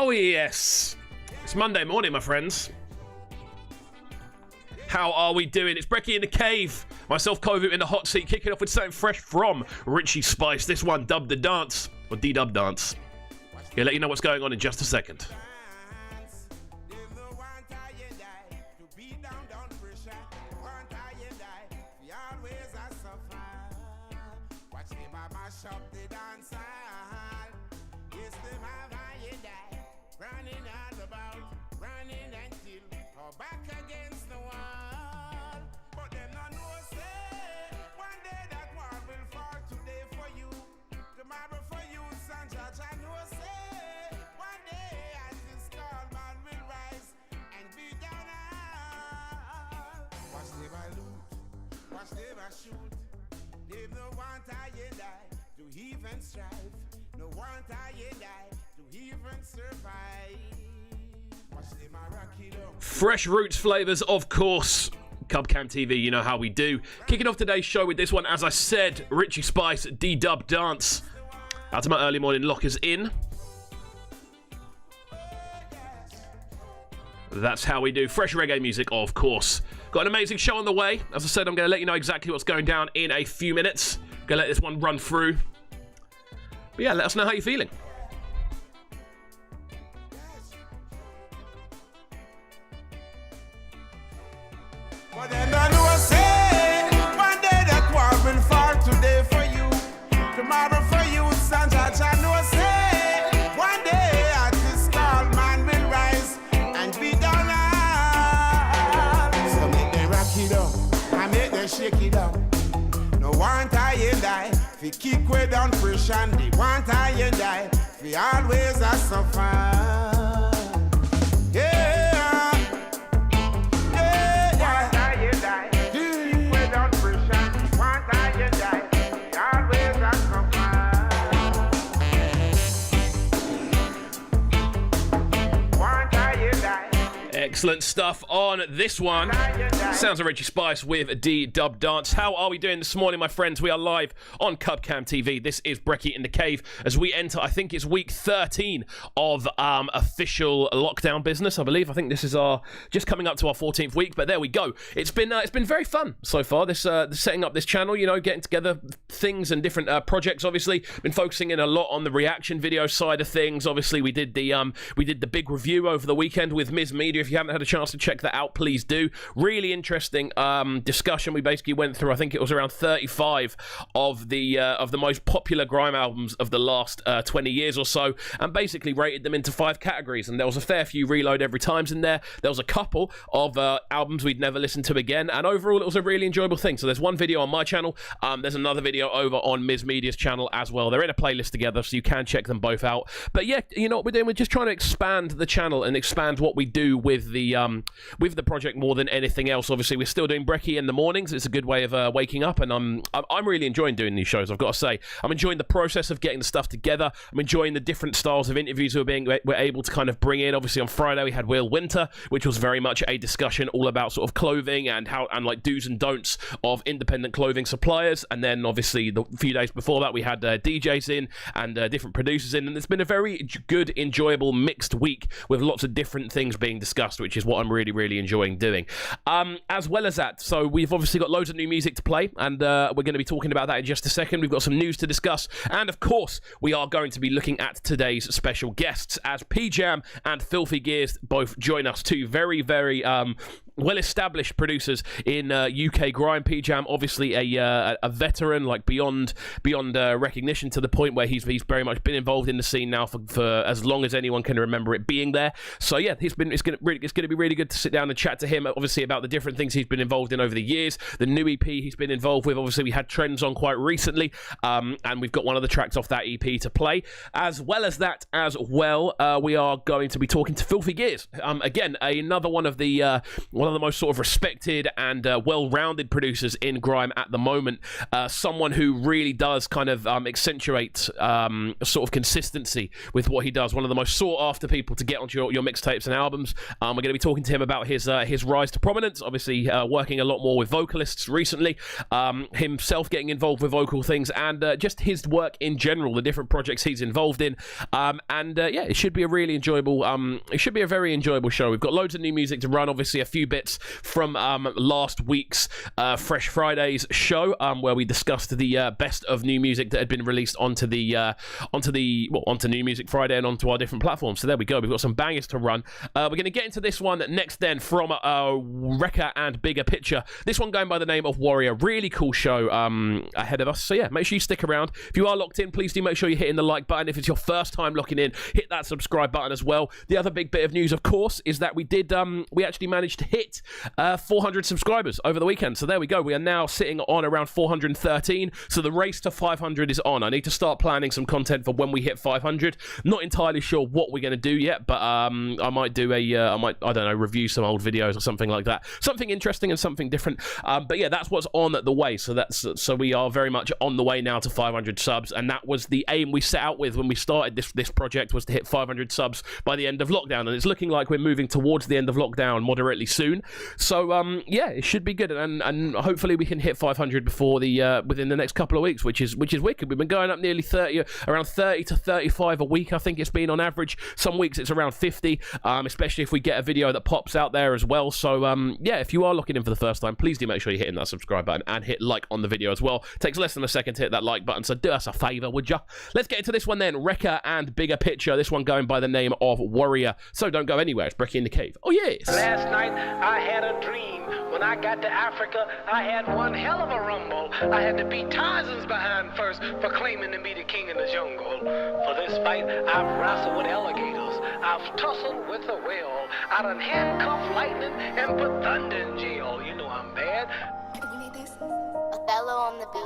Oh yes, it's Monday morning, my friends. How are we doing? It's Brekky in the Cave. Myself, Kovu, in the hot seat, kicking off with something fresh from Richie Spice. This one, Dub the Dance, or D-Dub Dance. He'll let you know what's going on in just a second. Fresh roots flavours, of course. Cubcam TV, you know how we do. Kicking off today's show with this one, as I said, Richie Spice, D-Dub Dance. Out to my early morning lockers in. That's how we do. Fresh reggae music, of course. Got an amazing show on the way. As I said, I'm going to let you know exactly what's going down in a few minutes. Going to let this one run through. But yeah, let us know how you're feeling. But then I know say one day that war will fall today for you, tomorrow for you, Sanja. I know say one day at this call man will rise and be down. So make them rock it up and make them shake it up. No one tie and die, we kick way down pressure. They want tie and die, we always are suffer. Excellent stuff on this one. Sounds of Richie Spice with D-Dub Dance. How are we doing this morning, my friends? We are live on Cubcam TV. This is Brekky in the Cave as we enter, I think it's week 13 of official lockdown business, I believe. I think this is just coming up to our 14th week, but there we go. It's been very fun so far, this setting up this channel, you know, getting together things and different projects, obviously. Been focusing in a lot on the reaction video side of things. Obviously, we did the big review over the weekend with Ms. Media. If you haven't had a chance to check that out, please do. Really interesting discussion. We basically went through, I think it was around 35 of the most popular grime albums of the last 20 years or so, and basically rated them into 5 categories. And there was a fair few reload every times in there. There was a couple of albums we'd never listened to again, and overall it was a really enjoyable thing. So there's one video on my channel. There's another video over on Ms. Media's channel as well. They're in a playlist together, so you can check them both out. But yeah, you know what we're doing? We're just trying to expand the channel and expand what we do with the project more than anything else. Obviously, we're still doing Brekky in the mornings. It's a good way of waking up, and I'm really enjoying doing these shows, I've got to say. I'm enjoying the process of getting the stuff together. I'm enjoying the different styles of interviews we're able to kind of bring in. Obviously, on Friday we had Will Winter, which was very much a discussion all about sort of clothing and like do's and don'ts of independent clothing suppliers. And then obviously the few days before that we had DJs in and different producers in, and it's been a very good, enjoyable, mixed week with lots of different things being discussed, which is what I'm really enjoying doing. As well as that, so we've obviously got loads of new music to play, and we're going to be talking about that in just a second. We've got some news to discuss, and of course we are going to be looking at today's special guests as P-Jam and Filthy Gears both join us. Two very well-established producers in UK grime. P-Jam, obviously a veteran, like beyond recognition, to the point where he's very much been involved in the scene now for as long as anyone can remember it being there. So yeah, it's going to be really good to sit down and chat to him, obviously, about the different things he's been involved in over the years. The new EP he's been involved with, obviously we had Trends on quite recently, and we've got one of the tracks off that EP to play. As well as that we are going to be talking to Filthy Gears. Again, another one of the one of the most sort of respected and well-rounded producers in grime at the moment. Someone who really does kind of accentuate sort of consistency with what he does. One of the most sought-after people to get onto your mixtapes and albums. We're going to be talking to him about his rise to prominence. Obviously, working a lot more with vocalists recently. Himself getting involved with vocal things, and just his work in general, the different projects he's involved in. Yeah, it should be a really enjoyable. It should be a very enjoyable show. We've got loads of new music to run. Obviously, a few bits from last week's Fresh Fridays show, where we discussed the best of new music that had been released onto New Music Friday and onto our different platforms. So there we go. We've got some bangers to run. We're going to get into this one next then from Wrecker and Bigger Picture. This one going by the name of Warrior. Really cool show ahead of us. So yeah, make sure you stick around. If you are locked in, please do make sure you're hitting the like button. If it's your first time locking in, hit that subscribe button as well. The other big bit of news, of course, is that we actually managed to hit 400 subscribers over the weekend. So there we go. We are now sitting on around 413. So the race to 500 is on. I need to start planning some content for when we hit 500. Not entirely sure what we're going to do yet, but I might do review some old videos or something like that. Something interesting and something different. But yeah, that's what's on the way. So we are very much on the way now to 500 subs, and that was the aim we set out with when we started this project, was to hit 500 subs by the end of lockdown, and it's looking like we're moving towards the end of lockdown moderately soon. So yeah, it should be good, and hopefully we can hit 500 before within the next couple of weeks, which is wicked. We've been going up nearly around 30 to 35 a week. I think it's been on average. Some weeks it's around 50, especially if we get a video that pops out there as well. So yeah, if you are looking in for the first time, please do make sure you're hitting that subscribe button and hit like on the video as well. It takes less than a second to hit that like button, so do us a favor, would ya? Let's get into this one then. Wrecker and Bigger Picture. This one going by the name of Warrior. So don't go anywhere. It's Brekky in the Cave. Oh yes. Last night I had a dream. When I got to Africa, I had one hell of a rumble. I had to beat Tarzan's behind first for claiming to be the king of the jungle. For this fight, I've wrestled with alligators. I've tussled with a whale. I done handcuffed lightning and put thunder in jail. You know I'm bad. You made this? Othello on the beat.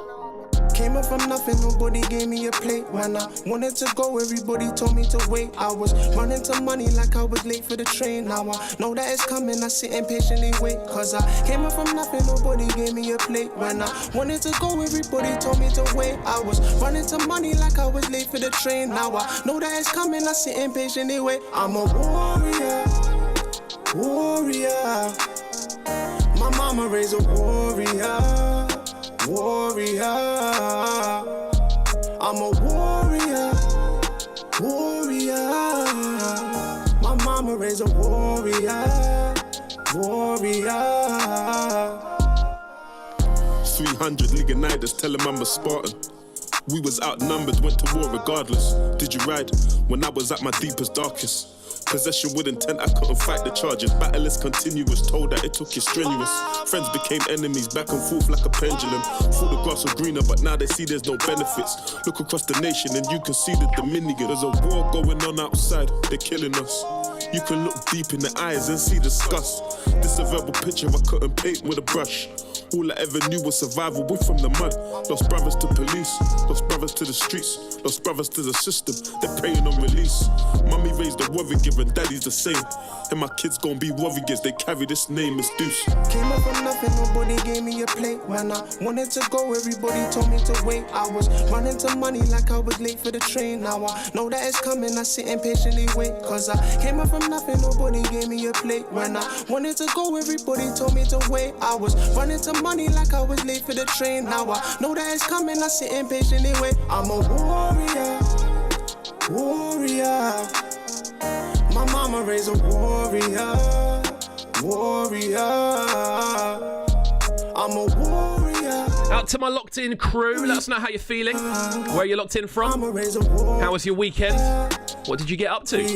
Came up from nothing, nobody gave me a plate. When I wanted to go, everybody told me to wait. I was running to money like I was late for the train. Now I know that it's coming, I sit and patiently wait. Cause I came up from nothing, nobody gave me a plate. When I wanted to go, everybody told me to wait. I was running to money like I was late for the train. Now I know that it's coming, I sit and patiently wait. I'm a warrior, warrior. My mama raised a warrior, warrior. I'm a warrior, warrior. My mama raised a warrior, warrior. 300 Leonidas, tell him I'm a Spartan. We was outnumbered, went to war regardless. Did you ride when I was at my deepest, darkest? Possession with intent, I couldn't fight the charges. Battle is continuous, told that it took it strenuous. Friends became enemies, back and forth like a pendulum. Thought the grass was greener, but now they see there's no benefits. Look across the nation and you can see the Dominion. There's a war going on outside, they're killing us. You can look deep in the eyes and see disgust. This a verbal picture I couldn't paint with a brush. All I ever knew was survival, we from the mud. Lost brothers to police, lost brothers to the streets, lost brothers to the system, they're praying on release. Mommy raised a warrior and daddy's the same. And my kids gon' be warriors, they carry this name, it's Deuce. Came up from nothing, nobody gave me a plate. When I wanted to go, everybody told me to wait. I was running to money like I was late for the train. Now I know that it's coming, I sit and patiently wait. Cause I came up from nothing, nobody gave me a plate. When I wanted to go, everybody told me to wait. I was running to money like I was late for the train. Now I know that it's coming, I sit and patiently wait. I'm a warrior, warrior. My mama raised a warrior, warrior. I'm a warrior. Out to my locked in crew, let us know how you're feeling. Where you locked in from? How was your weekend? What did you get up to?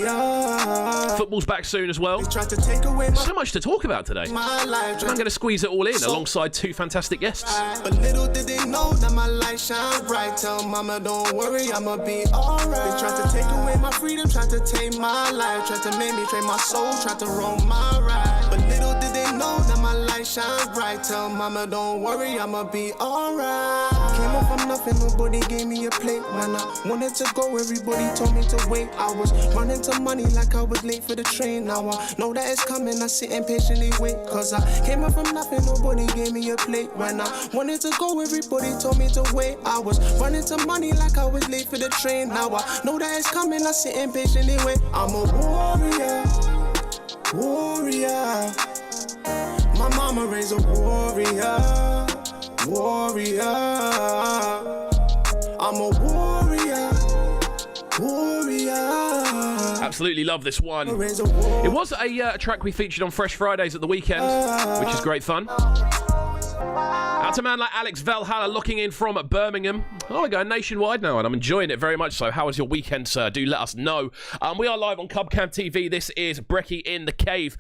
Football's back soon as well. So much to talk about today. I'm going to squeeze it all in alongside two fantastic guests. But little did they know that my light shine bright. Tell mama don't worry, I'ma be alright. They tried to take away my freedom, tried to take my life, tried to make me trade my soul, tried to roam my ride. But little did they know that my light shine bright. Tell mama don't worry, I'ma be alright. Came up from nothing, nobody gave me a plate. When I wanted to go, everybody told me to wait. I was running to money like I was late for the train. Now I know that it's coming, I sit and patiently wait. Cause I came up from nothing, nobody gave me a plate. When I wanted to go, everybody told me to wait. I was running to money like I was late for the train. Now I know that it's coming, I sit and patiently wait. I'm a warrior, warrior. My mama raised a warrior, warrior. I'm a warrior, warrior. Absolutely love this one. It was a track we featured on Fresh Fridays at the weekend, which is great fun. Out to a man like Alex Valhalla looking in from Birmingham. Oh, we're going nationwide now, and I'm enjoying it very much so. How was your weekend, sir? Do let us know. We are live on Cubcam TV. This is Brekky in the Cave.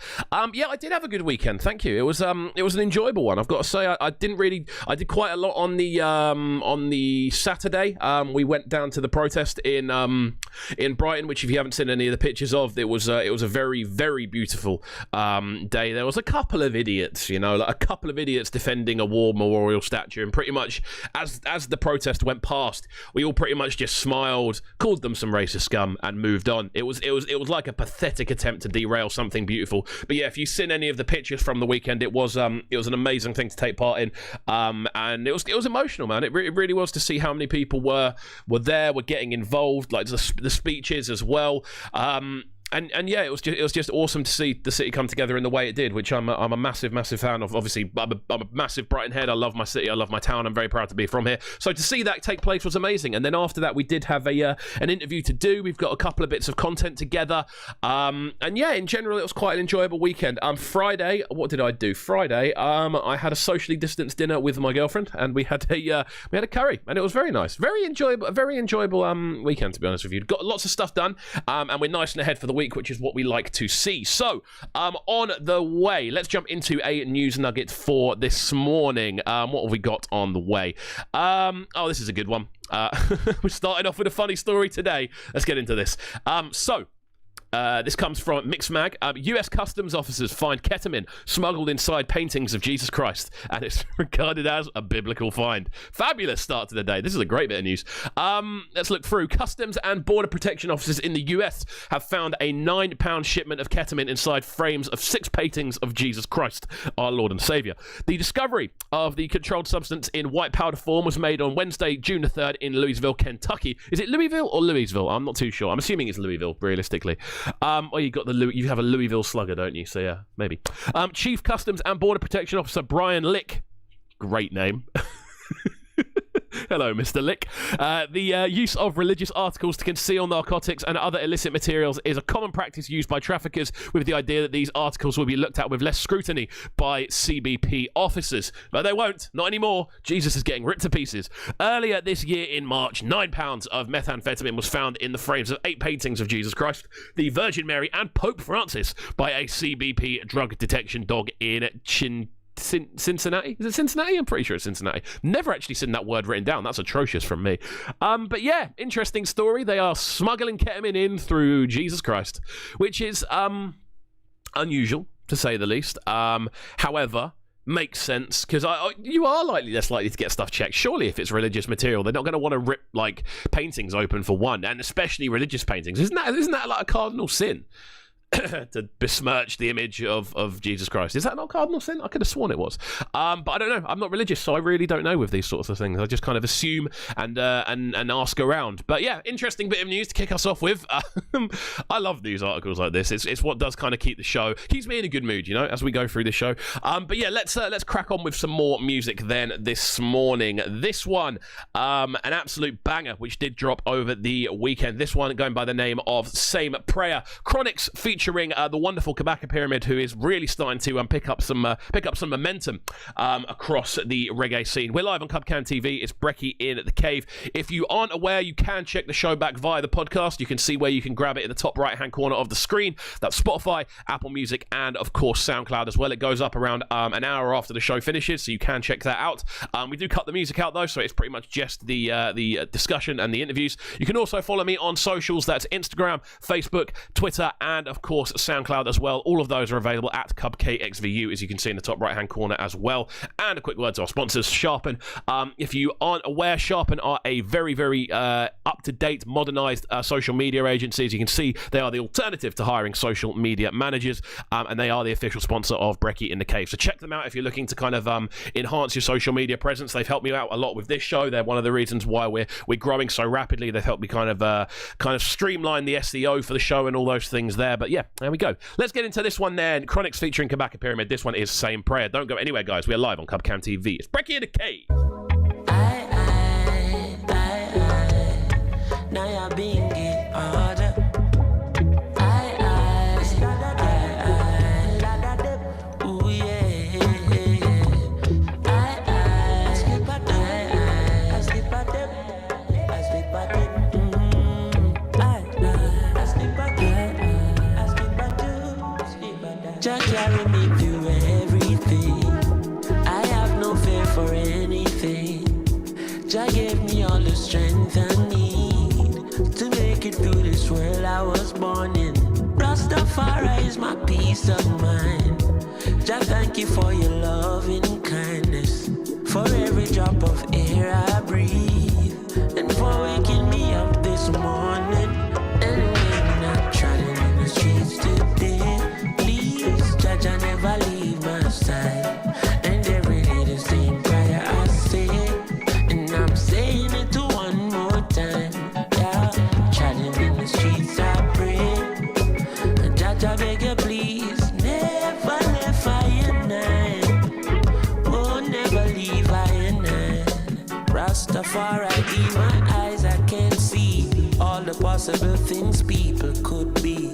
Yeah, I did have a good weekend. Thank you. It was an enjoyable one. I've got to say, I did quite a lot on the Saturday. We went down to the protest in Brighton, which if you haven't seen any of the pictures of, it was a very, very beautiful day. There was a couple of idiots, like a couple of idiots defending a war memorial statue, and pretty much as the protest went past, we all pretty much just smiled, called them some racist scum, and moved on. It was like a pathetic attempt to derail something beautiful. But yeah, if you've seen any of the pictures from the weekend, it was an amazing thing to take part in, and it was emotional, man. It really was, to see how many people were there, were getting involved, like the speeches as well. And yeah, it was just awesome to see the city come together in the way it did, which I'm a massive fan of. Obviously, I'm a massive Brighton head. I love my city. I love my town. I'm very proud to be from here. So to see that take place was amazing. And then after that, we did have an interview to do. We've got a couple of bits of content together. And yeah, in general, it was quite an enjoyable weekend. Friday, what did I do? Friday, I had a socially distanced dinner with my girlfriend, and we had a curry, and it was very nice. Very enjoyable weekend, to be honest with you. Got lots of stuff done, and we're nice and ahead for the week, which is what we like to see. So, on the way, let's jump into a news nugget for this morning. What have we got on the way? Oh, this is a good one. We're starting off with a funny story today. Let's get into this. This comes from Mixmag. US Customs officers find ketamine smuggled inside paintings of Jesus Christ, and it's regarded as a biblical find. Fabulous start to the day. This is a great bit of news. Let's look through. Customs and Border Protection officers in the US have found a 9-pound shipment of ketamine inside frames of 6 paintings of Jesus Christ, our Lord and Saviour. The discovery of the controlled substance in white powder form was made on Wednesday, June the 3rd in Louisville, Kentucky. Is it Louisville or Louisville? I'm not too sure. I'm assuming it's Louisville, realistically. Well, you have a Louisville Slugger, don't you? So yeah, maybe. Chief Customs and Border Protection Officer Brian Lick, great name. Hello, Mr. Lick. The use of religious articles to conceal narcotics and other illicit materials is a common practice used by traffickers, with the idea that these articles will be looked at with less scrutiny by CBP officers. But they won't. Not anymore. Jesus is getting ripped to pieces. Earlier this year in March, 9 pounds of methamphetamine was found in the frames of 8 paintings of Jesus Christ, the Virgin Mary, and Pope Francis by a CBP drug detection dog in Cincinnati? Is it Cincinnati? I'm pretty sure it's Cincinnati. Never actually seen that word written down. That's atrocious from me. But yeah, interesting story. They are smuggling ketamine in through Jesus Christ, which is unusual, to say the least. However, makes sense, because you are less likely to get stuff checked. Surely if it's religious material, they're not going to want to rip like paintings open for one, and especially religious paintings. Isn't that like a cardinal sin? To besmirch the image of Jesus Christ. Is that not cardinal sin? I could have sworn it was. But I don't know. I'm not religious, so I really don't know with these sorts of things. I just kind of assume and ask around. But yeah, interesting bit of news to kick us off with. I love news articles like this. It's what does kind of keeps me in a good mood, as we go through the show. But yeah, let's crack on with some more music then this morning. This one, an absolute banger, which did drop over the weekend. This one going by the name of Same Prayer. Chronics featuring the wonderful Kabaka Pyramid, who is really starting to pick up some momentum across the reggae scene. We're live on Cubcam TV. It's Brekky in the Cave. If you aren't aware, you can check the show back via the podcast. You can see where you can grab it in the top right-hand corner of the screen. That's Spotify, Apple Music, and of course SoundCloud as well. It goes up around an hour after the show finishes, so you can check that out. We do cut the music out though, so it's pretty much just the discussion and the interviews. You can also follow me on socials. That's Instagram, Facebook, Twitter, and of course course, SoundCloud as well. All of those are available at KXVU, as you can see in the top right-hand corner as well. And a quick word to our sponsors, Sharpen. If you aren't aware, Sharpen are a very, very up-to-date, modernized social media agency. As you can see, they are the alternative to hiring social media managers, and they are the official sponsor of Brekky In The Cave. So check them out if you're looking to kind of enhance your social media presence. They've helped me out a lot with this show. They're one of the reasons why we're growing so rapidly. They've helped me kind of streamline the SEO for the show and all those things there. But yeah, there we go. Let's get into this one then. Chronics featuring Kabaka Pyramid. This one is Same Prayer. Don't go anywhere, guys. We are live on Cubcam TV. It's Brekky In The Cave. Now you're being get harder. Ooh yeah. Just carry me through everything. I have no fear for anything. Jah gave me all the strength I need to make it through this world I was born in. Rastafari is my peace of mind. Jah, thank you for your love and kindness, for every drop of air I breathe, and for waking me up this morning. And when I'm trotting in the streets today, please, Jah, Jah never leave my side. And every day the same prayer I say, and I'm saying it to one more time. Yeah, trotting in the streets I pray. Jah, Jah beg you please, never left I and I. Oh, never leave I and I. Rastafari, in my eyes I can see all the possible things people could be.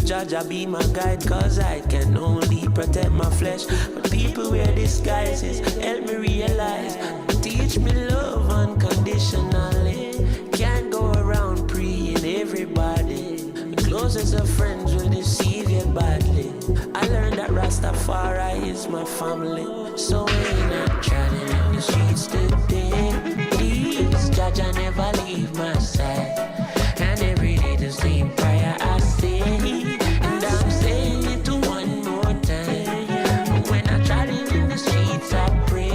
Jah, Jah be my guide, cause I can only protect my flesh. But people wear disguises, help me realize. Teach me love unconditionally. Can't go around preying everybody. The closest of friends will deceive you badly. I learned that Rastafari is my family. So when I'm trotting in the streets today, please, Jah, Jah never leave my side. And every day the same prayer I say, and I'm saying it to one more time. When I'm trotting in the streets I pray,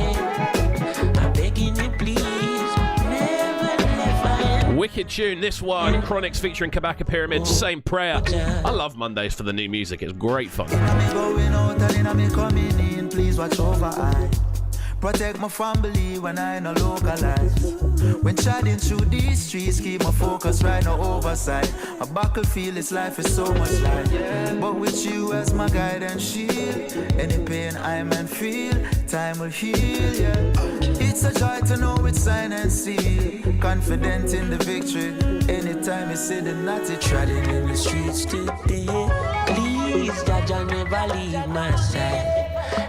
I'm begging you please, never left I am. Wicked tune, this one. Chronics featuring Kabaka Pyramid, Same Prayer. I love Mondays for the new music. It's great fun. I'm going out and I'm coming in. Please watch over I. Protect my family when I no localize. When chatting through these streets, keep my focus right, no oversight. A battlefield, this life is so much light. But with you as my guide and shield, any pain I man feel, time will heal, yeah. It's a joy to know it's sign and seal. Confident in the victory. Anytime you see the natty Trotting in the streets today, please, Jah, Jah never leave my side.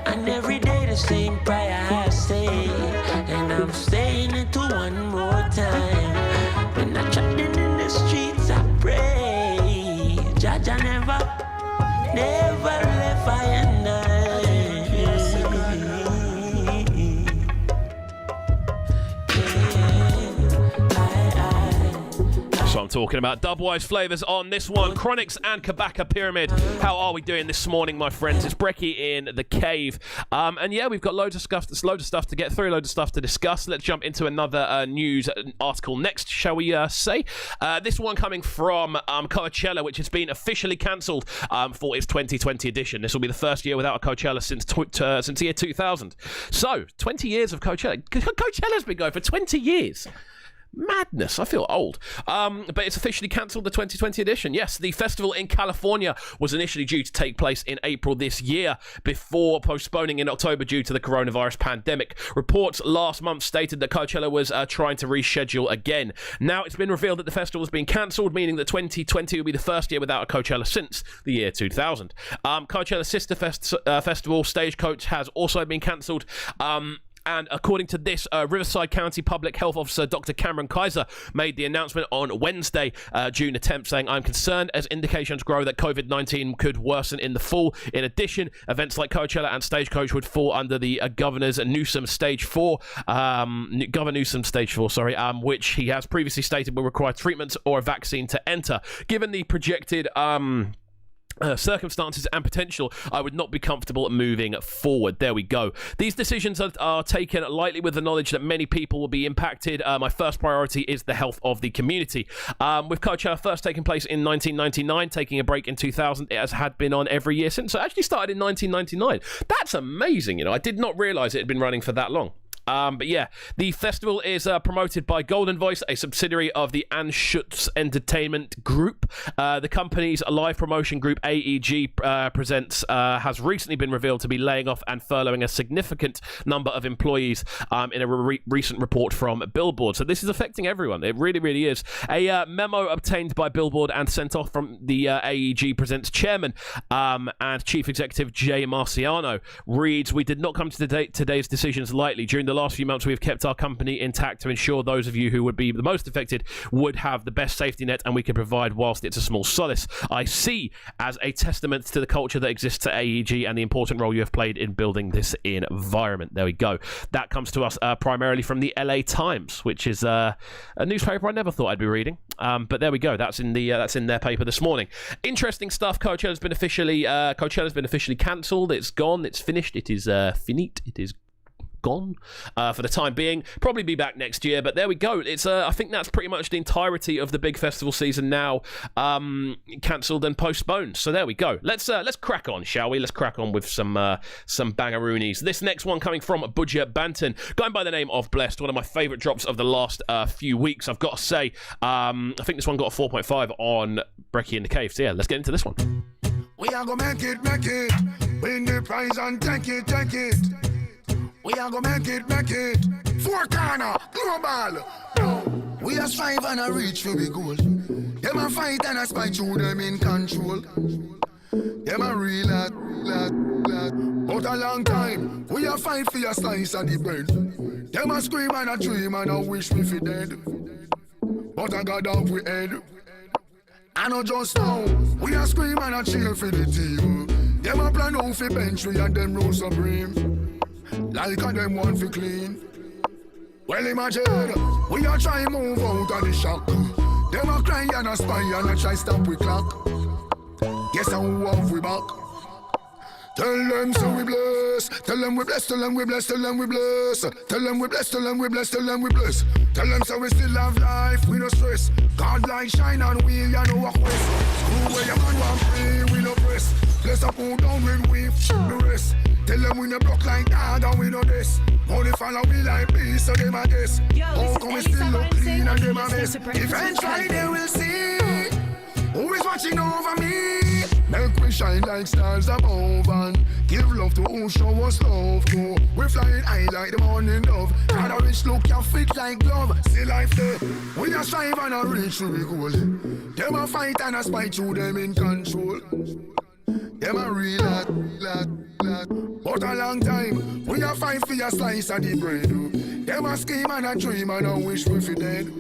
And every day the same prayer I say, and I'm saying it to one more time. When I'm trotting in the streets I pray, Jah, Jah never left I and I. So I'm talking about dubwise flavors on this one. Chronics and Kabaka Pyramid. How are we doing this morning, my friends? It's Brekky in the Cave. And yeah, we've got loads of stuff to get through, loads of stuff to discuss. Let's jump into another news article next, shall we say? This one coming from Coachella, which has been officially cancelled for its 2020 edition. This will be the first year without a Coachella since the year 2000. So, 20 years of Coachella. Coachella's been going for 20 years. Madness. I feel old. But it's officially cancelled, the 2020 edition. Yes, the festival in California was initially due to take place in April this year, before postponing in October due to the coronavirus pandemic. Reports last month stated that Coachella was trying to reschedule again. Now it's been revealed that the festival has been cancelled, meaning that 2020 will be the first year without a Coachella since the year 2000. Coachella's sister festival, Stagecoach, has also been cancelled. And according to this, Riverside County Public Health Officer Dr. Cameron Kaiser made the announcement on Wednesday, June the 10th, saying, "I'm concerned as indications grow that COVID-19 could worsen in the fall. In addition, events like Coachella and Stagecoach would fall under the Governor Newsom Stage 4, which he has previously stated will require treatments or a vaccine to enter. Given the projected circumstances and potential, I would not be comfortable moving forward. There we go. These decisions are taken lightly with the knowledge that many people will be impacted. My first priority is the health of the community. With Coachella first taking place in 1999, taking a break in 2000, it had been on every year since. So it actually started in 1999. That's amazing, you know. I did not realise it had been running for that long. But yeah, the festival is promoted by Golden Voice, a subsidiary of the Anschutz Entertainment Group. The company's live promotion group, AEG Presents, has recently been revealed to be laying off and furloughing a significant number of employees in a recent report from Billboard. So this is affecting everyone. It really, really is. A memo obtained by Billboard and sent off from the AEG Presents chairman and chief executive Jay Marciano reads, "We did not come to today's decisions lightly. During the last few months, we have kept our company intact to ensure those of you who would be the most affected would have the best safety net and we can provide whilst it's a small solace. I see as a testament to the culture that exists at AEG and the important role you have played in building this environment." There we go. That comes to us primarily from the LA Times, which is a newspaper I never thought I'd be reading. But there we go. That's in their paper this morning. Interesting stuff. Coachella's been officially cancelled. It's gone. It's finished. It is finite. It is gone for the time being. Probably be back next year, but there we go. It's I think that's pretty much the entirety of the big festival season now cancelled and postponed. So there we go. Let's crack on, shall we? Let's crack on with some bangaroonies. This next one coming from Budja Banton, going by the name of Blessed, one of my favourite drops of the last few weeks, I've got to say. I think this one got a 4.5 on Brekky In The Cave. So yeah, let's get into this one. We are gonna make it, win the prize and take it. We are gonna make it, four corner, global. We are strive and a reach for the goal. Them a fight and a spy through them in control. Them a real lad. But a long time, we a fight for your slice of the bread. Them a scream and a dream and a wish we fi dead. But I got off we head. I know just now, we a scream and a cheer for the team. Them a plan out for bench we and them rule supreme. Like a them want to clean. Well imagine, we a try move out of the shock. Them a cry and a spy and a try stop we clock. Guess how off we back. Tell them so we bless. Tell them we bless, tell them we bless, tell them we bless. Tell them we bless, tell them we bless, tell them we bless. Tell them so we still have life, we no stress. God like shine and we and no walk west. Screw where your man want free, we no press. Bless up who down when we the rest. Tell them we no block like that and we know this. Only follow we like peace, so them a guess. How come we still look clean and them a mess? Eventually they will see who is watching over me. Make we shine like stars above and give love to who show us love. Go, we flying high like the morning dove. God a rich look can fit like glove. See life there, we a strive and a reach to the goal. Them a fight and a spy through them in control. Them a real lad. But a long time, we a fight for your slice of the bread. Them a scheme and a dream and a wish we fi dead.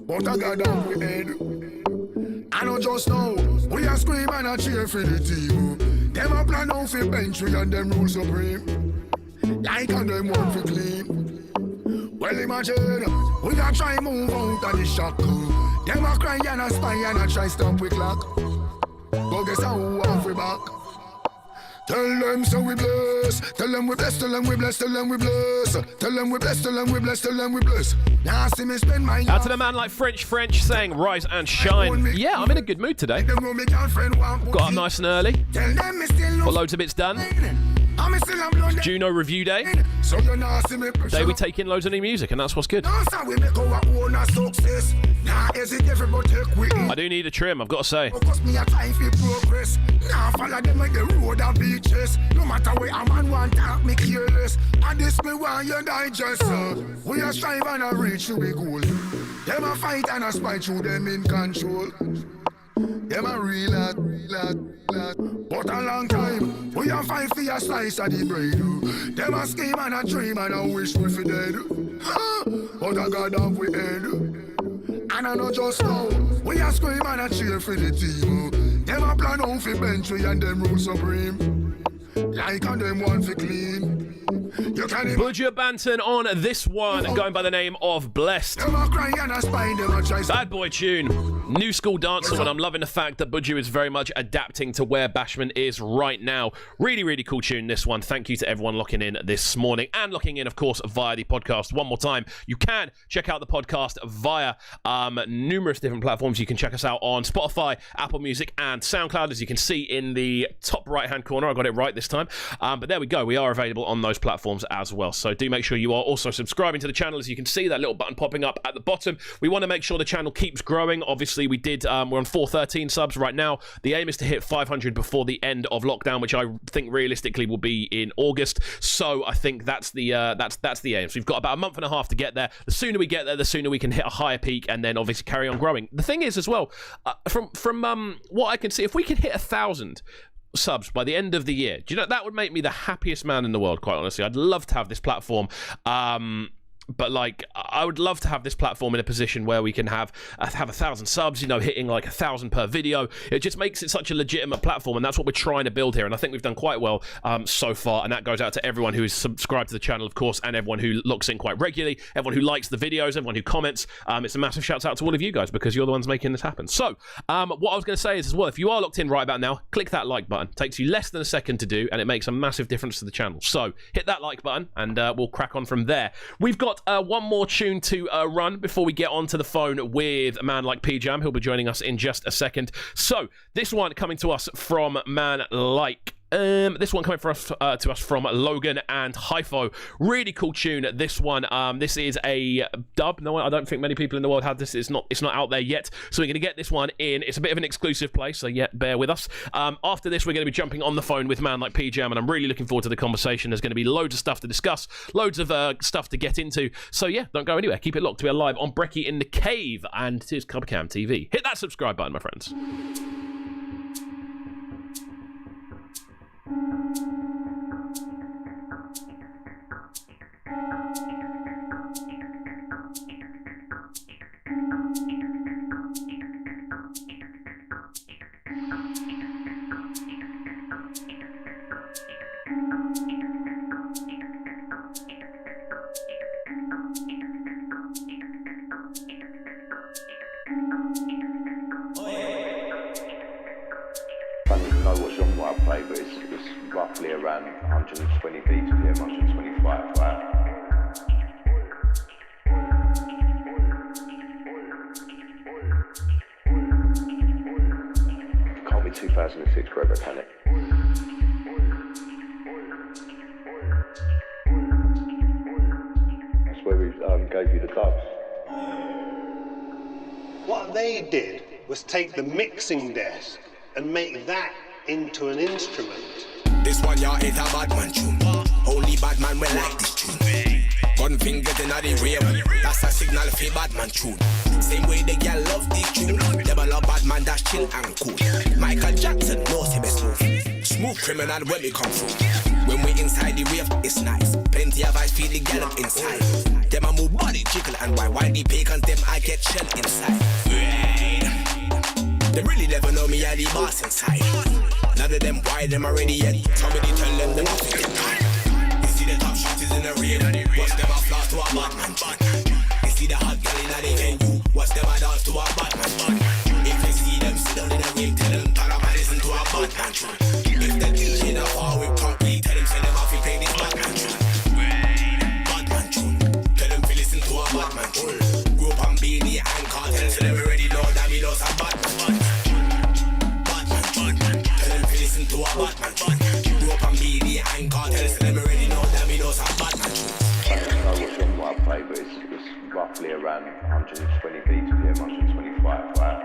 But I got down we head. I know just now, we a scream and a cheer for the team. Them a plan out for bench we and them rule supreme. Like and them want for clean. Well imagine, we a try move out of the shock. Them a cry and a spy and a try stop we clock. But guess how off we back. Tell them so we bless. Tell them we bless, tell them we bless, tell them we bless. Tell them we bless, tell them we bless, tell them we bless. Now see me spend my out to the man like French saying rise and shine. Yeah, I'm in a good mood today. Got up nice and early. Got loads of bits done. Juno review day. Day we take in loads of new music, and that's what's good. I do need a trim, I've got to say. No matter where a man want to me careless. And this me want you digest. We are strive and a reach to be goal. Them a fight and a spy through them in control. Them a real lad. But a long time, we a fight for your slice of the bread. Them a scheme and a dream and a wish we fi dead. But I got off we head. And I know just now, we a scream and a cheer for the team. Them a plan out for bench we and them rule supreme. Like and them want for clean. Budja Banton on this one, going by the name of Blessed. Bad boy tune. New school dancer, and I'm loving the fact that Buju is very much adapting to where Bashman is right now. Really, really cool tune, this one. Thank you to everyone locking in this morning and locking in, of course, via the podcast. One more time, you can check out the podcast via numerous different platforms. You can check us out on Spotify, Apple Music, and SoundCloud, as you can see in the top right-hand corner. I got it right this time. But there we go. We are available on those platforms as well. So do make sure you are also subscribing to the channel. As you can see, that little button popping up at the bottom. We want to make sure the channel keeps growing. Obviously, we're on 413 subs right now. The aim is to hit 500 before the end of lockdown, which I think realistically will be in August. So I think that's the aim. So we've got about a month and a half to get there. The sooner we get there, the sooner we can hit a higher peak, and then obviously carry on growing. The thing is, as well, from what I can see, if we can hit 1,000 subs by the end of the year, do you know, that would make me the happiest man in the world, quite honestly. I'd love to have this platform. But like, I would love to have this platform in a position where we can have 1,000 subs, you know, hitting like 1,000 per video. It just makes it such a legitimate platform, and that's what we're trying to build here. And I think we've done quite well so far. And that goes out to everyone who is subscribed to the channel, of course, and everyone who looks in quite regularly, everyone who likes the videos, everyone who comments. It's a massive shout out to all of you guys, because you're the ones making this happen. So what I was going to say is, as well, if you are locked in right about now, click that like button. It takes you less than a second to do, and it makes a massive difference to the channel. So hit that like button, and we'll crack on from there. We've got one more tune to run before we get onto the phone with a man like P-Jam, who'll be joining us in just a second. So this one coming to us from man like this one coming to us from Logan and Hypho. Really cool tune, this one. This is a dub. No, I don't think many people in the world have this. It's not out there yet, so we're going to get this one in. It's a bit of an exclusive play, so yeah, bear with us. After this, we're going to be jumping on the phone with man like P-Jam, and I'm really looking forward to the conversation. There's going to be loads of stuff to discuss, loads of stuff to get into, so yeah, don't go anywhere. Keep it locked. We are live on Brekky in the Cave, and it is Clubcam TV. Hit that subscribe button, my friends. Roughly around 120 BPM, 125, right? Can't be 2006 Greg Mechanic. That's where we gave you the dubs. What they did was take the mixing desk and make that into an instrument. This one, y'all, is a bad man tune. Only bad man will like this tune. Gun fingers in the rave, that's a signal for bad man tune. Same way they girl love this tune. Never love bad man that's chill and cool. Michael Jackson knows him is smooth. Smooth criminal when we come through. When we inside the rave, it's nice. Plenty of eyes feel the girl inside. Them a move body jiggle, and why the pagans them I get shell inside. They really never know me are the boss inside. None of them why them already yet. Somebody tell them them nothing get done. You see the top shooters in the rain. Watch them a floss to a Batman tune. You see the hot girl in the venue. Watch them a dance to a Batman tune. If you see them sit down in the ring, tell them talk about listen to a Batman tune. If the DJ not far with concrete, tell them send them off to play this Batman tune. Batman tune. Tell them to listen to a Batman tune. Group and Beanie and Cartel, so them already know that we lost a Batman. To a Batman tune. Group and Beanie and Cartel, so them already know that we know some Batman tune. I don't know what genre I play, but it's roughly around 120 BPM, 125, right?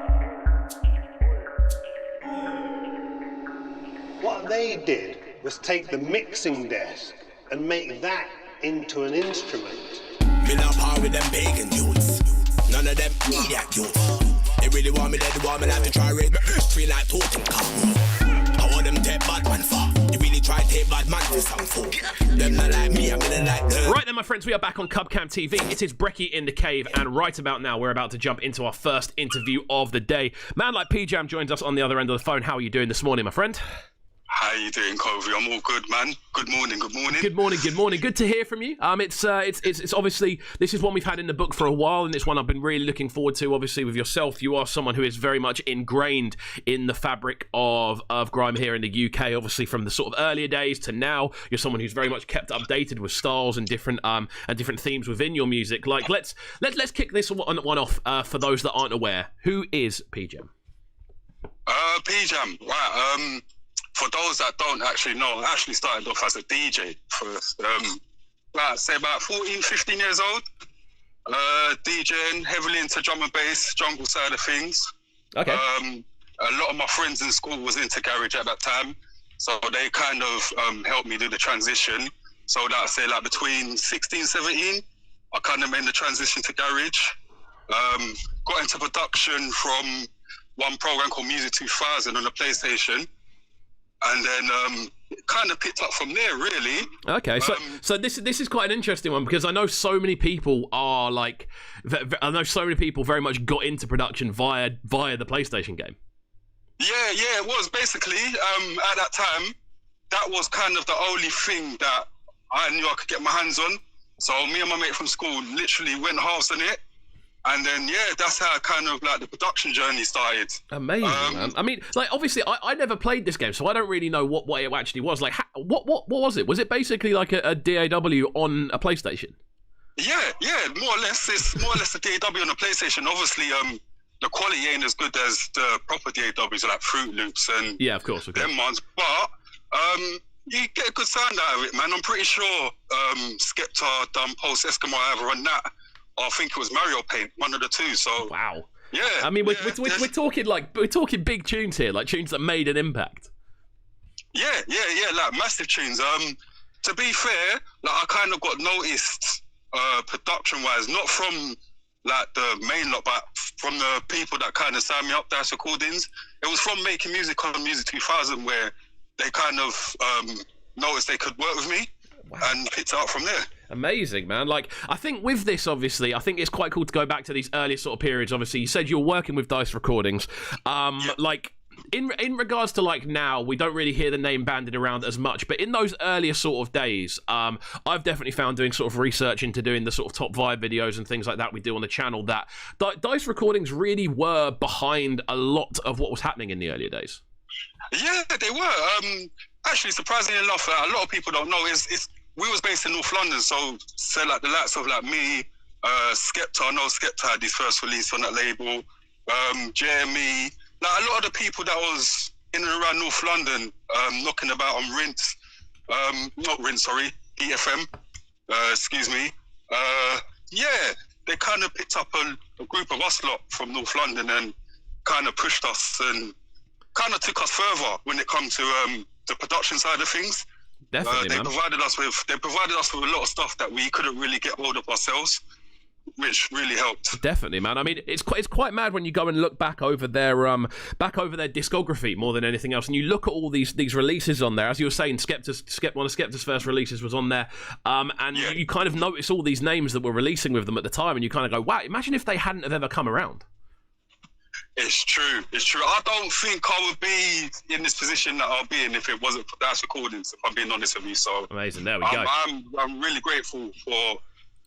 What they did was take the mixing desk and make that into an instrument. Me not power with them pagan youths. None of them idiot youths. They really want me dead, they want me like to try raid my history like Totem. I want them take bad man for. They really try to take bad man for some fool. Them not like me, I'm gonna like them. Right then, my friends, we are back on Clubcam TV. It is Brekky in the Cave, and right about now, we're about to jump into our first interview of the day. Man like P-Jam joins us on the other end of the phone. How are you doing this morning, my friend? How you doing, Covey? I'm all good, man. Good morning. Good morning. Good to hear from you. It's obviously, this is one we've had in the book for a while, and it's one I've been really looking forward to. Obviously, with yourself, you are someone who is very much ingrained in the fabric of grime here in the UK. Obviously, from the sort of earlier days to now, you're someone who's very much kept updated with styles and different themes within your music. Like, let's kick this one off for those that aren't aware. Who is P-Jam? P-Jam, right. For those that don't actually know, I actually started off as a DJ first. Say about 14, 15 years old. DJing, heavily into drum and bass, jungle side of things. Okay. A lot of my friends in school was into garage at that time, so they kind of helped me do the transition. So that say like between 16, 17, I kind of made the transition to garage. Got into production from one program called Music 2000 on the PlayStation. And then it kind of picked up from there, really. Okay, so this is quite an interesting one, because I know so many people very much got into production via the PlayStation game. Yeah, it was basically at that time. That was kind of the only thing that I knew I could get my hands on. So me and my mate from school literally went halves on it. And then, that's how kind of like the production journey started. Amazing, man. I mean, like, obviously, I never played this game, so I don't really know what it actually was. Like, what was it? Was it basically like a DAW on a PlayStation? Yeah, more or less. It's more or less a DAW on a PlayStation. Obviously, the quality ain't as good as the proper DAWs, like Fruit Loops and of course. Them ones. But you get a good sound out of it, man. I'm pretty sure Skepta done Pulse Eskimo either on that. I think it was Mario Paint, one of the two. So wow, yeah. I mean, we're talking big tunes here, like tunes that made an impact. Yeah, like massive tunes. To be fair, like I kind of got noticed production-wise, not from like the main lot, but from the people that kind of signed me up, Dice Recordings. It was from making music on Music 2000, where they kind of noticed they could work with me. Wow. And picked it up from there. Amazing, man. Like, I think with this, obviously, I think it's quite cool to go back to these earlier sort of periods. Obviously, you said you're working with Dice Recordings. Like, in regards to, like, now, we don't really hear the name banded around as much, but in those earlier sort of days, I've definitely found doing sort of research into doing the sort of top vibe videos and things like that we do on the channel, that Dice Recordings really were behind a lot of what was happening in the earlier days. Yeah, they were. Actually, surprisingly enough, a lot of people don't know, we was based in North London, so like the likes of like me, Skepta. I know Skepta had his first release on that label. Jeremy, like a lot of the people that was in and around North London, knocking about on EFM. Excuse me. They kind of picked up a group of us lot from North London and kind of pushed us and kind of took us further when it comes to the production side of things. Definitely, they provided us with a lot of stuff that we couldn't really get hold of ourselves, which really helped. Definitely, man. I mean, it's quite mad when you go and look back over their discography more than anything else, and you look at all these releases on there. As you were saying, one of Skepta's first releases was on there, you kind of notice all these names that were releasing with them at the time, and you kind of go, wow, imagine if they hadn't have ever come around. It's true. I don't think I would be in this position that I'll be in if it wasn't for Dice Recordings, if I'm being honest with you. So amazing. There we go. I'm really grateful for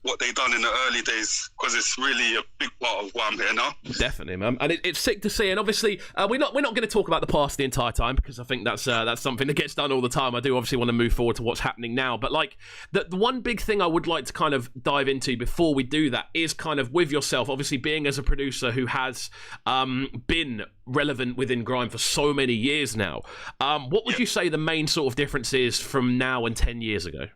what they done in the early days, because it's really a big part of why I'm here now. Definitely, man. And it's sick to see. And obviously, we're not going to talk about the past the entire time, because I think that's something that gets done all the time. I do obviously want to move forward to what's happening now. But like the one big thing I would like to kind of dive into before we do that is kind of with yourself, obviously being as a producer who has been relevant within grime for so many years now. What would you say the main sort of difference is from now and 10 years ago?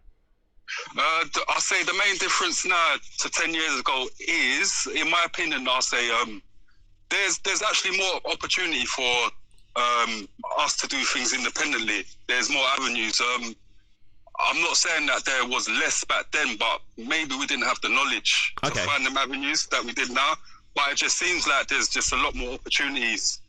I'll say the main difference now to 10 years ago is, in my opinion, I'll say there's actually more opportunity for us to do things independently. There's more avenues. I'm not saying that there was less back then, but maybe we didn't have the knowledge to find them avenues that we did now. But it just seems like there's just a lot more opportunities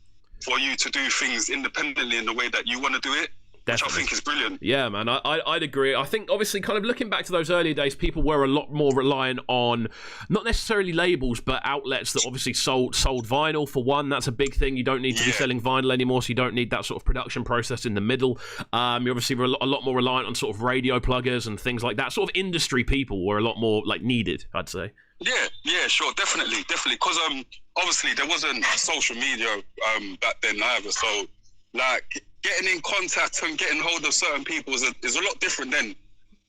for you to do things independently in the way that you want to do it. which I think is brilliant. Yeah, man, I'd agree. I think, obviously, kind of looking back to those earlier days, people were a lot more reliant on, not necessarily labels, but outlets that obviously sold vinyl, for one. That's a big thing. You don't need to be selling vinyl anymore, so you don't need that sort of production process in the middle. You obviously were a lot more reliant on sort of radio pluggers and things like that. Sort of industry people were a lot more, like, needed, I'd say. Yeah, sure, definitely, because obviously there wasn't social media back then either, so like getting in contact and getting hold of certain people is a lot different then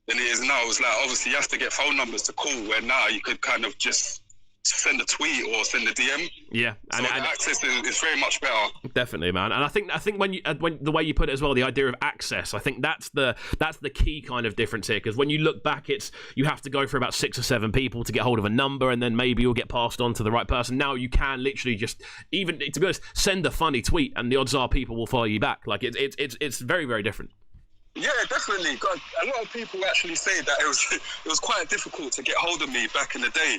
than it is now. It's like obviously you have to get phone numbers to call, where now you could kind of just send a tweet or send a DM. Yeah, and the access is very much better. Definitely, man. And I think when the way you put it as well, the idea of access, I think that's the key kind of difference here. Because when you look back, you have to go for about 6 or 7 people to get hold of a number, and then maybe you'll get passed on to the right person. Now you can literally just, even to be honest, send a funny tweet, and the odds are people will follow you back. Like it's very, very different. Yeah, definitely. God, a lot of people actually say that it was quite difficult to get hold of me back in the day.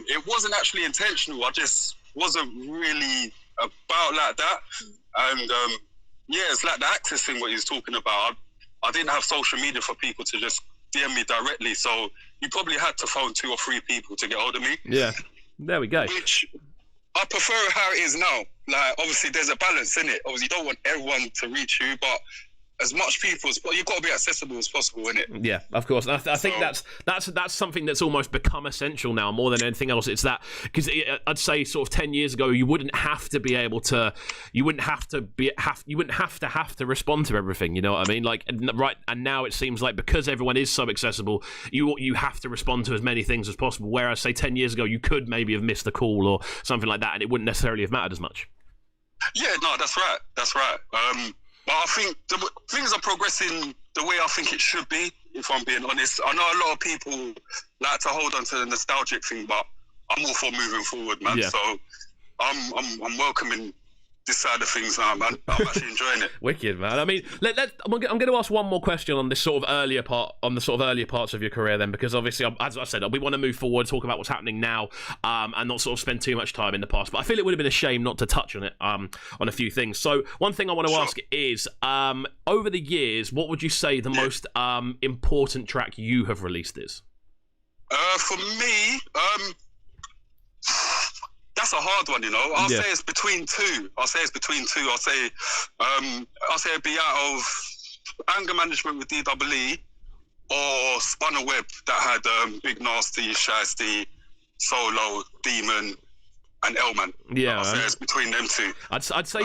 It wasn't actually intentional. I just wasn't really about like that. And it's like the access thing what he's talking about. I didn't have social media for people to just DM me directly, so you probably had to phone 2 or 3 people to get hold of me. Yeah, there we go. Which I prefer how it is now. Like, obviously there's a balance in it. Obviously you don't want everyone to reach you, but as much people as you've got to be accessible as possible, innit? Yeah, of course. I think that's something that's almost become essential now more than anything else. It's that, because I'd say sort of 10 years ago you wouldn't have to be able to, you wouldn't have to respond to everything. You know what I mean? Like, right, and now it seems like because everyone is so accessible, you have to respond to as many things as possible. Whereas say 10 years ago you could maybe have missed a call or something like that, and it wouldn't necessarily have mattered as much. Yeah, no, that's right. But I think things are progressing the way I think it should be, if I'm being honest. I know a lot of people like to hold on to the nostalgic thing, but I'm all for moving forward, man. Yeah. So I'm welcoming this side of things now, man. I'm actually enjoying it. Wicked, man. I mean, I'm going to ask one more question on this sort of earlier parts of your career, then, because obviously, as I said, we want to move forward, talk about what's happening now, and not sort of spend too much time in the past. But I feel it would have been a shame not to touch on it, on a few things. So one thing I want to ask is, over the years, what would you say the most important track you have released is? For me, that's a hard one, you know. I'll say it's between two. I'll say it'd be out of Anger Management with DEE or Spun a Web that had Big Nasty, Shiesty, Solo, Demon, and L-Man. Yeah, I'll say it's between them two. I'd say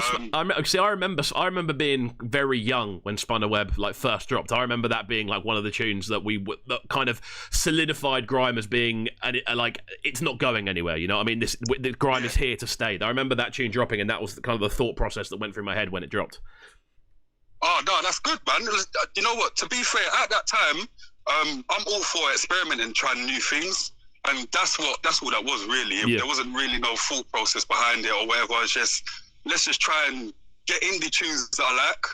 I remember being very young when Spun a Web like first dropped. I remember that being like one of the tunes that that kind of solidified grime as being like it's not going anywhere. You know what I mean? The grime is here to stay. I remember that tune dropping, and that was kind of the thought process that went through my head when it dropped. Oh no, that's good, man. You know what? To be fair, at that time, I'm all for experimenting, trying new things. And that's what that was really. Yeah. There wasn't really no thought process behind it or whatever. It's just, let's just try and get indie tunes that I like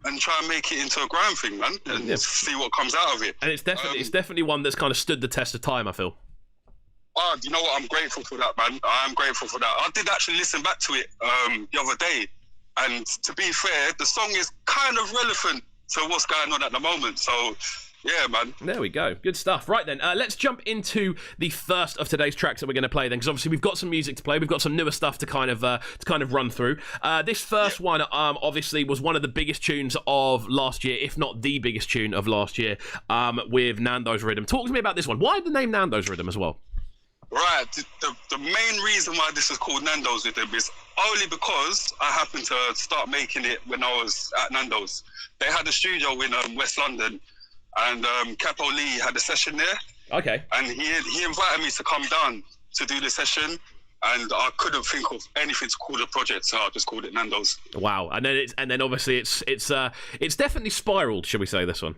and try and make it into a grime thing, man, and see what comes out of it. And it's definitely one that's kind of stood the test of time, I feel. Oh, you know what? I'm grateful for that, man. I'm grateful for that. I did actually listen back to it the other day. And to be fair, the song is kind of relevant to what's going on at the moment. So, yeah, man. There we go. Good stuff. Right then, let's jump into the first of today's tracks that we're going to play then, because obviously we've got some music to play. We've got some newer stuff to kind of run through. This first one, obviously, was one of the biggest tunes of last year, if not the biggest tune of last year, with Nando's Rhythm. Talk to me about this one. Why the name Nando's Rhythm as well? Right. The main reason why this is called Nando's Rhythm is only because I happened to start making it when I was at Nando's. They had a studio in West London. And Capo Lee had a session there. Okay. And he invited me to come down to do the session, and I couldn't think of anything to call the project, so I just called it Nando's. Wow. And then obviously it's definitely spiraled, shall we say, this one?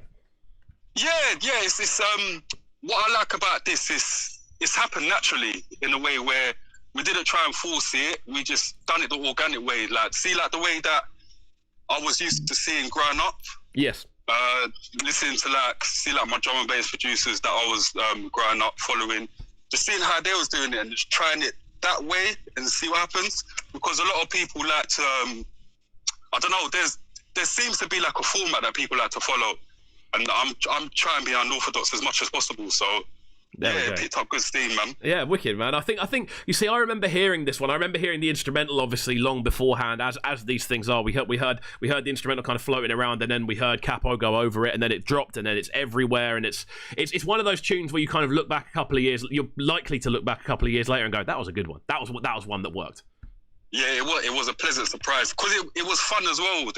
Yeah. It's what I like about this is it's happened naturally in a way where we didn't try and force it. We just done it the organic way, like the way that I was used to seeing growing up. Yes. Listening to my drum and bass producers that I was growing up following, just seeing how they was doing it and just trying it that way and see what happens. Because a lot of people like to, I don't know, there's there seems to be like a format that people like to follow, and I'm trying to be unorthodox as much as possible. So. It picked up good steam, man. Yeah, wicked, man. I think you see, I remember hearing this one. I remember hearing the instrumental, obviously, long beforehand, as these things are. We heard the instrumental kind of floating around, and then we heard Capo go over it, and then it dropped, and then it's everywhere, and it's one of those tunes where you kind of look back a couple of years. You're likely to look back a couple of years later and go, that was a good one. That was one that worked. Yeah, it was a pleasant surprise because it was fun as well.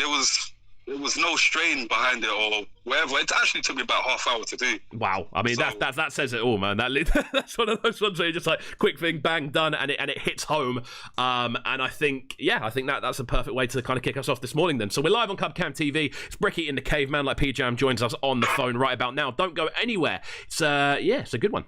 There was no strain behind it or whatever. It actually took me about half hour to do. Wow, I mean that says it all, man. That's one of those ones where you're just like quick thing, bang, done, and it hits home. And I think that's a perfect way to kind of kick us off this morning. Then, so we're live on Cubcam TV. It's Brekky in the Cave, man. Like P-Jam joins us on the phone right about now. Don't go anywhere. It's it's a good one.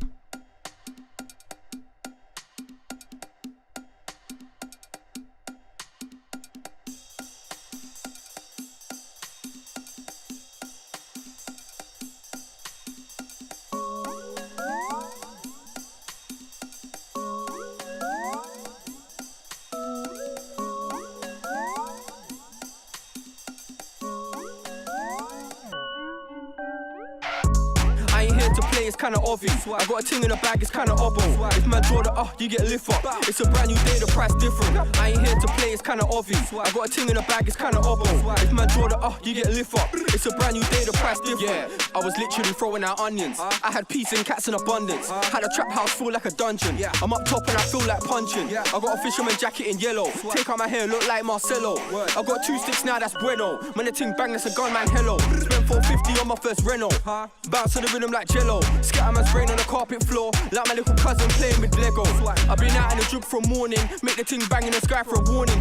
It's kinda obvious. I got a ting in the bag, it's kinda obbo. If man draw the you get lift up. It's a brand new day, the price different. I ain't here to play, it's kinda obvious. I got a ting in the bag, it's kinda obbo. If man draw the you get lift up. It's a brand new day, the price different. Yeah, I was literally throwing out onions. I had peace and cats in abundance. Had a trap house feel like a dungeon. I'm up top and I feel like punching. I got a fisherman jacket in yellow. Take out my hair, look like Marcelo. I got 2 sticks now, that's bueno. When the ting bang, that's a gun, man, hello. Spent 450 on my first Renault. Bounce to the rhythm like jello. Scatter man's brain on the carpet floor, like my little cousin playing with Lego. I've been out in the jug from morning, make the ting bang in the sky for a warning.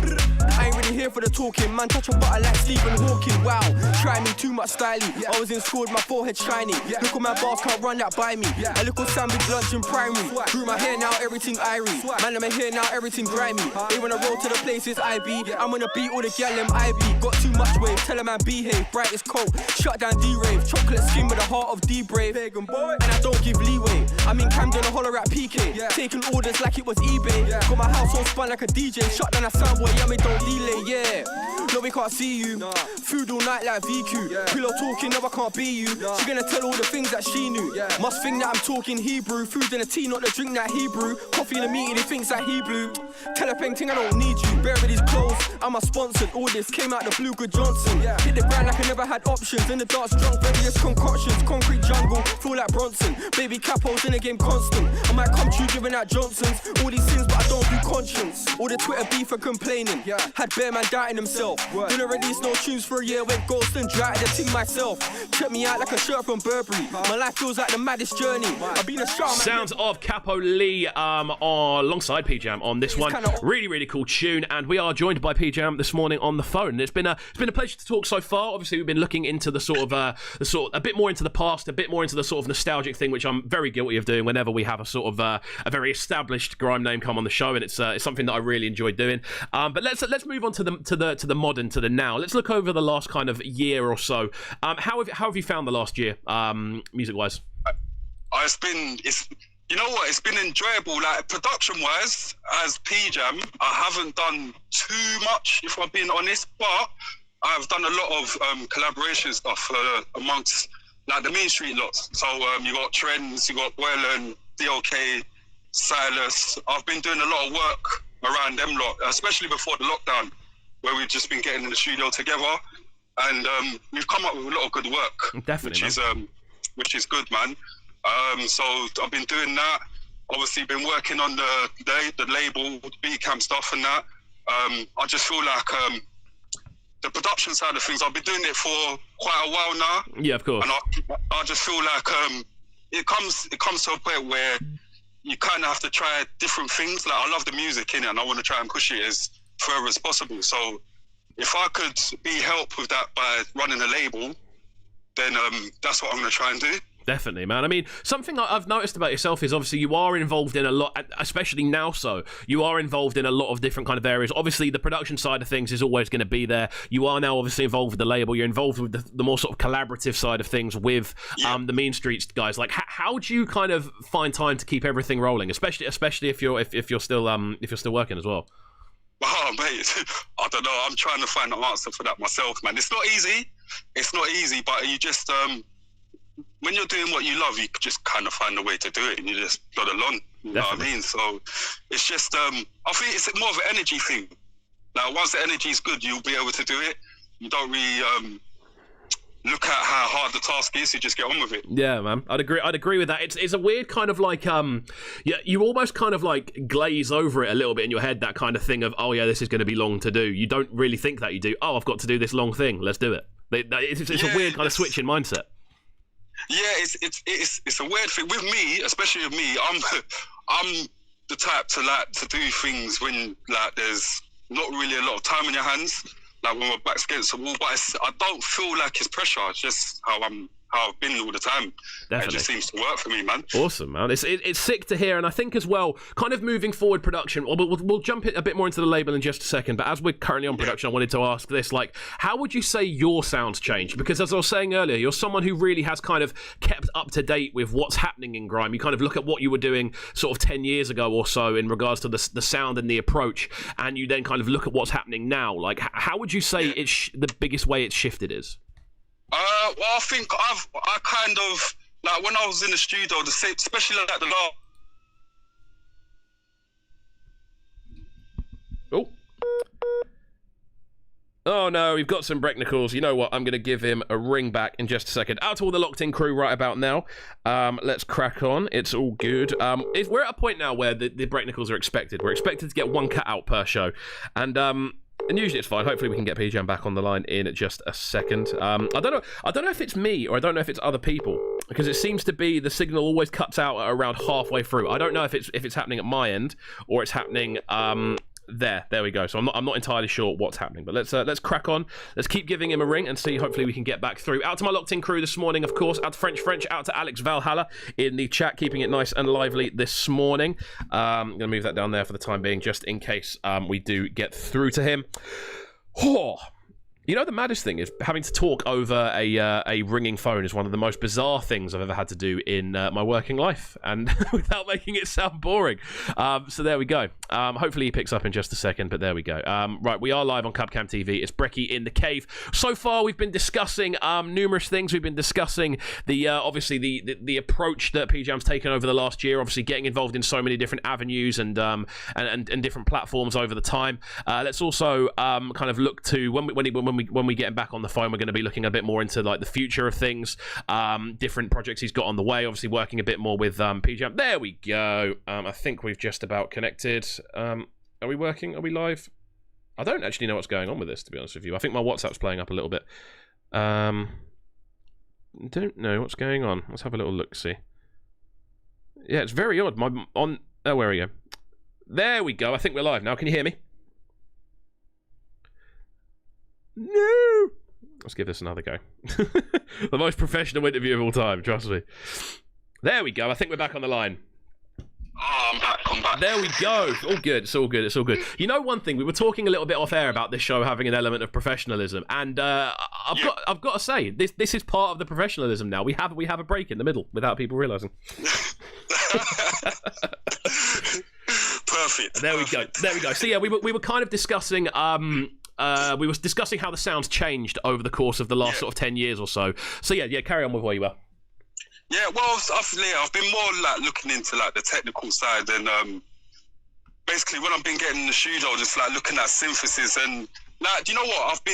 I ain't really here for the talking, man touch a butter like Stephen Hawking. Wow, try me too much styling. I was in school with my forehead shiny. Look at my bars, can't run that by me. A little sandwich lunch in primary. Grew my hair now, everything irie. Man, in my hair now, everything grimy. They wanna roll to the places I be. I'm gonna beat all the gal them I be. Got too much wave, tell a man behave. Bright as coat, shut down D-Rave. Chocolate skin with a heart of D-Brave. And I don't give leeway. I'm in Camden, a holler at PK. Taking orders like it was eBay. Got my house all spun like a DJ. Shut down a soundboy, yeah, me don't delay, yeah. No, we can't see you. Food all night like VQ. Pillow talking, no, I can't be you. She gonna tell all the things that she knew. Must think that I'm talking Hebrew. Food in a tea, not the drink that Hebrew. Coffee in a meeting, he thinks that he blue. Tell a painting, I don't need you. Bury these clothes, I'm a sponsored. All this came out the Blue Good Johnson. Hit the ground like I never had options. In the dance, drunk, various concoctions. Concrete jungle, feel like Bronson. Baby Capo's in the game constant. I might come to you giving out Johnsons. All these sins, but I don't do conscience. All the Twitter beef and complaining. Had bear man doubting himself. Didn't release no tunes for a year. Went ghost and dry the team myself. Check me out like a shirt from Burberry. My life feels like the maddest journey. I've been a shark. Sounds of Capo Lee alongside P-Jam on this one. Really, really cool tune. And we are joined by P-Jam this morning on the phone. It's been a pleasure to talk so far. Obviously, we've been looking into the sort of a bit more into the past, a bit more into the sort of nostalgic thing, which I'm very guilty of doing whenever we have a sort of a very established grime name come on the show, and it's something that I really enjoy doing. But let's move on to the modern, to the now. Let's look over the last kind of year or so. How have you found the last year, music wise? It's been enjoyable. Like production wise, as P-Jam, I haven't done too much, if I'm being honest, but I've done a lot of collaboration stuff amongst like the Main Street lots. So you got Trends, you got Wellen, DOK, Silas. I've been doing a lot of work around them lot, especially before the lockdown, where we've just been getting in the studio together, and we've come up with a lot of good work. Definitely, which is good, man. So I've been doing that. Obviously, been working on the label, the beat camp stuff, and that. I just feel like the production side of things, I've been doing it for quite a while now. Yeah, of course. And I just feel like it comes to a point where you kind of have to try different things. Like, I love the music, innit, and I want to try and push it as further as possible. So if I could be helped with that by running a label, then that's what I'm going to try and do. Definitely, man. I mean, something I've noticed about yourself is obviously you are involved in a lot, especially now, so you are involved in a lot of different kind of areas. Obviously, the production side of things is always going to be there. You are now obviously involved with the label. You're involved with the more sort of collaborative side of things with the Mean Streets guys. Like, how do you kind of find time to keep everything rolling, especially if you're still working as well? Oh, mate, I don't know. I'm trying to find the answer for that myself, man. It's not easy. It's not easy, but you just, when you're doing what you love, you just kind of find a way to do it, and you just plod along. You know what I mean? So it's just, I think it's more of an energy thing. Like, once the energy is good, you'll be able to do it. You don't really look at how hard the task is. You just get on with it. Yeah, man. I'd agree with that. It's a weird kind of like, you almost kind of like glaze over it a little bit in your head, that kind of thing of, oh yeah, this is going to be long to do. You don't really think that. You do, oh, I've got to do this long thing. Let's do it. It's a weird kind of switch in mindset. Yeah, it's a weird thing. With me, especially with me, I'm the type to do things when like there's not really a lot of time in your hands. Like when my back's against the wall, but I don't feel like it's pressure. It's just how I've been all the time. Definitely. It just seems to work for me, man. Awesome, man. It's sick to hear, and I think as well, kind of moving forward production, we'll jump a bit more into the label in just a second, but as we're currently on production, I wanted to ask this, like, how would you say your sound's changed? Because as I was saying earlier, you're someone who really has kind of kept up to date with what's happening in grime. You kind of look at what you were doing sort of 10 years ago or so in regards to the sound and the approach, and you then kind of look at what's happening now. Like, how would you say the biggest way it's shifted is? Well, I think I kind of, like, when I was in the studio, especially like the last... Oh no, we've got some Brecknicles. You know what? I'm going to give him a ring back in just a second. Out to all the locked-in crew right about now. Let's crack on. It's all good. We're at a point now where the Brecknicles are expected. We're expected to get one cut out per show. And usually it's fine. Hopefully we can get PJam back on the line in just a second. I don't know if it's me or I don't know if it's other people, because it seems to be the signal always cuts out at around halfway through. I don't know if it's happening at my end or it's happening there we go. So I'm not entirely sure what's happening, but let's crack on. Let's keep giving him a ring and see. Hopefully we can get back through. Out to my locked-in crew this morning, of course. Out to French. Out to Alex Valhalla in the chat, keeping it nice and lively this morning. I'm gonna move that down there for the time being, just in case we do get through to him. Oh. You know, the maddest thing is having to talk over a ringing phone is one of the most bizarre things I've ever had to do in my working life, and without making it sound boring. So there we go. Hopefully he picks up in just a second, but there we go. Right, we are live on Cubcam TV. It's Brekky in the Cave. So far, we've been discussing numerous things. We've been discussing obviously the approach that PJam's taken over the last year. Obviously, getting involved in so many different avenues and different platforms over the time. Let's also kind of look to when we get him back on the phone, we're going to be looking a bit more into like the future of things, different projects he's got on the way, obviously working a bit more with PJam. There we go. I think we've just about connected. Are we working? Are we live? I don't actually know what's going on with this, to be honest with you. I think my WhatsApp's playing up a little bit. Don't know what's going on. Let's have a little look-see. Yeah, it's very odd. Oh, where are you? There we go. I think we're live now. Can you hear me? No! Let's give this another go. The most professional interview of all time, trust me. There we go. I think we're back on the line. Oh, I'm back. There we go. All good. It's all good. You know, one thing, we were talking a little bit off air about this show having an element of professionalism, and I've got to say, this is part of the professionalism now. We have a break in the middle without people realising. Perfect. There we go. So yeah, we were kind of discussing how the sound's changed over the course of the last sort of 10 years or so. So yeah, carry on with where you were. Yeah, well, I've been more like looking into like the technical side, and basically when I've been getting in the studio, just like looking at synthesis, and like, do you know what? I've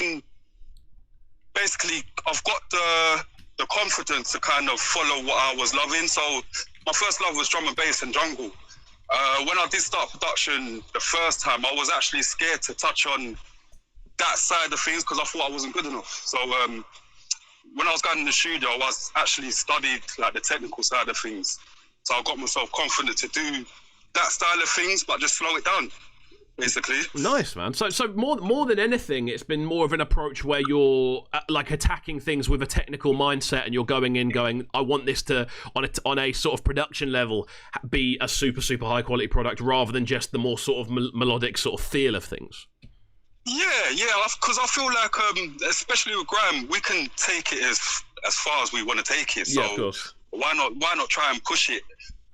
got the confidence to kind of follow what I was loving. So my first love was drum and bass and jungle. When I did start production the first time, I was actually scared to touch on that side of things because I thought I wasn't good enough. So when I was going in the studio, I was actually studied like the technical side of things. So I got myself confident to do that style of things, but just slow it down, basically. Nice, man. So more than anything, it's been more of an approach where you're like attacking things with a technical mindset, and you're going, I want this to on a sort of production level be a super high quality product, rather than just the more sort of melodic sort of feel of things. Yeah, because I feel like, especially with grime, we can take it as far as we want to take it. So of course. Why not try and push it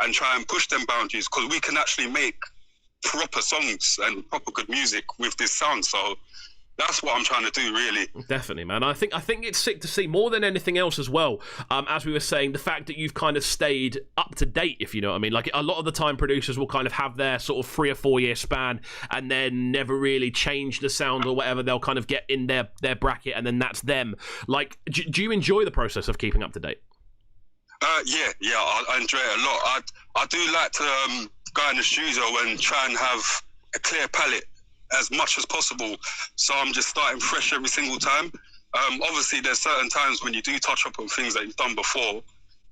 and try and push them boundaries? Because we can actually make proper songs and proper good music with this sound. So that's what I'm trying to do, really. Definitely, man. I think it's sick to see, more than anything else as well. As we were saying, the fact that you've kind of stayed up to date, if you know what I mean. Like, a lot of the time, producers will kind of have their sort of 3 or 4 year span and then never really change the sound or whatever. They'll kind of get in their bracket and then that's them. Like, do you enjoy the process of keeping up to date? Yeah, I enjoy it a lot. I do like to go in the studio and try and have a clear palette as much as possible, so I'm just starting fresh every single time. Obviously there's certain times when you do touch up on things that you've done before,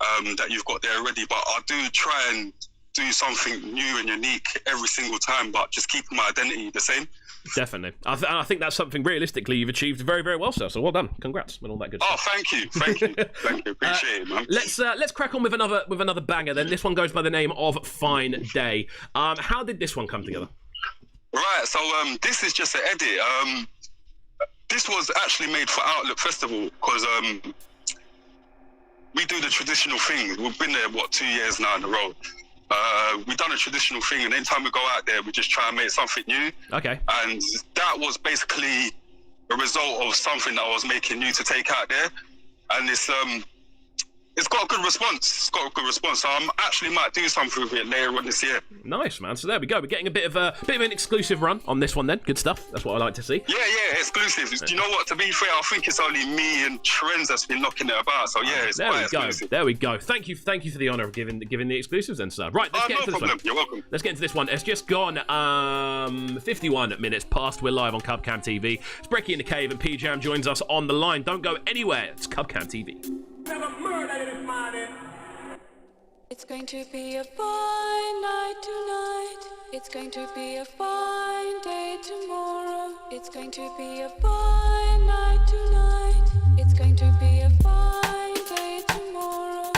that you've got there already, but I do try and do something new and unique every single time, but just keeping my identity the same. Definitely. I think that's something realistically you've achieved very, very well, sir. So well done. Congrats and all that good stuff. Oh, thank you. Appreciate it, man. Let's crack on with another banger then. This one goes by the name of Fine Day. How did this one come together? Right, so this is just an edit. This was actually made for Outlook Festival because we do the traditional thing. We've been there, 2 years now in a row. We've done a traditional thing, and anytime we go out there, we just try and make something new. Okay. And that was basically a result of something that I was making new to take out there. And it's got a good response. So I actually might do something with it later on this year. Nice, man. So there we go. We're getting a bit of an exclusive run on this one then. Good stuff. That's what I like to see. Yeah, exclusive. Do you know what? To be fair, I think it's only me and Trends that's been knocking it about. So yeah, it's quite exclusive. There we go. Thank you for the honour of giving the exclusives then, sir. Right, let's get into this one. You're welcome. Let's get into this one. It's just gone 51 minutes past. We're live on Cubcam TV. It's Brekky In The Cave and P-Jam joins us on the line. Don't go anywhere. It's Cubcam TV. It's going to be a fine night tonight. It's going to be a fine day tomorrow. It's going to be a fine night tonight. It's going to be a fine day tomorrow.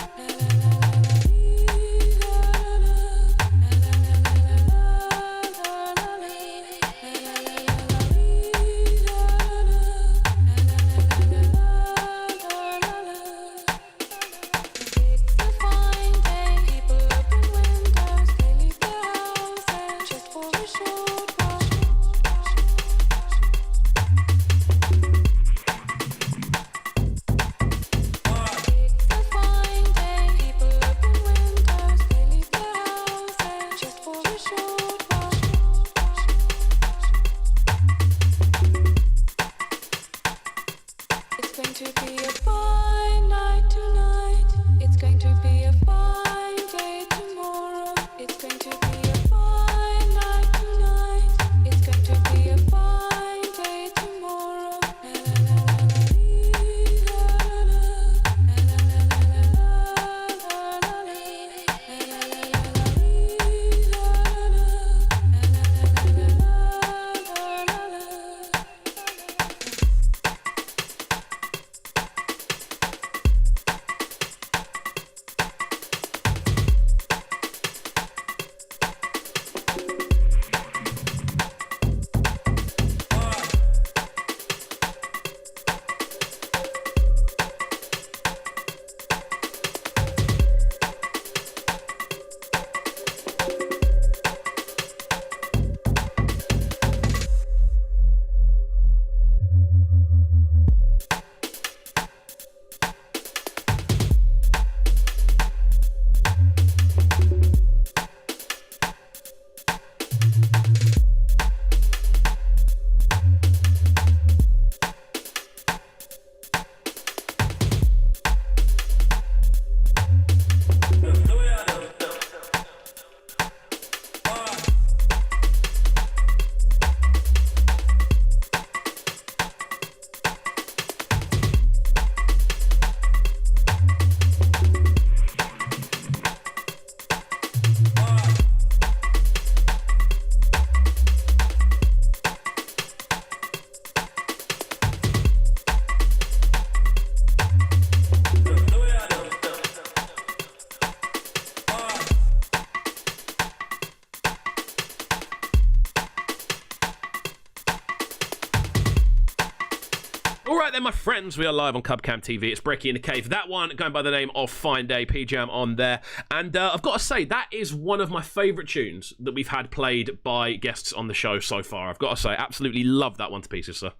my friends, we are live on Cubcam TV. It's Brekky In The Cave. That one going by the name of Fine Day, P-Jam on there. And I've got to say, that is one of my favourite tunes that we've had played by guests on the show so far. I've got to say, absolutely love that one to pieces, sir.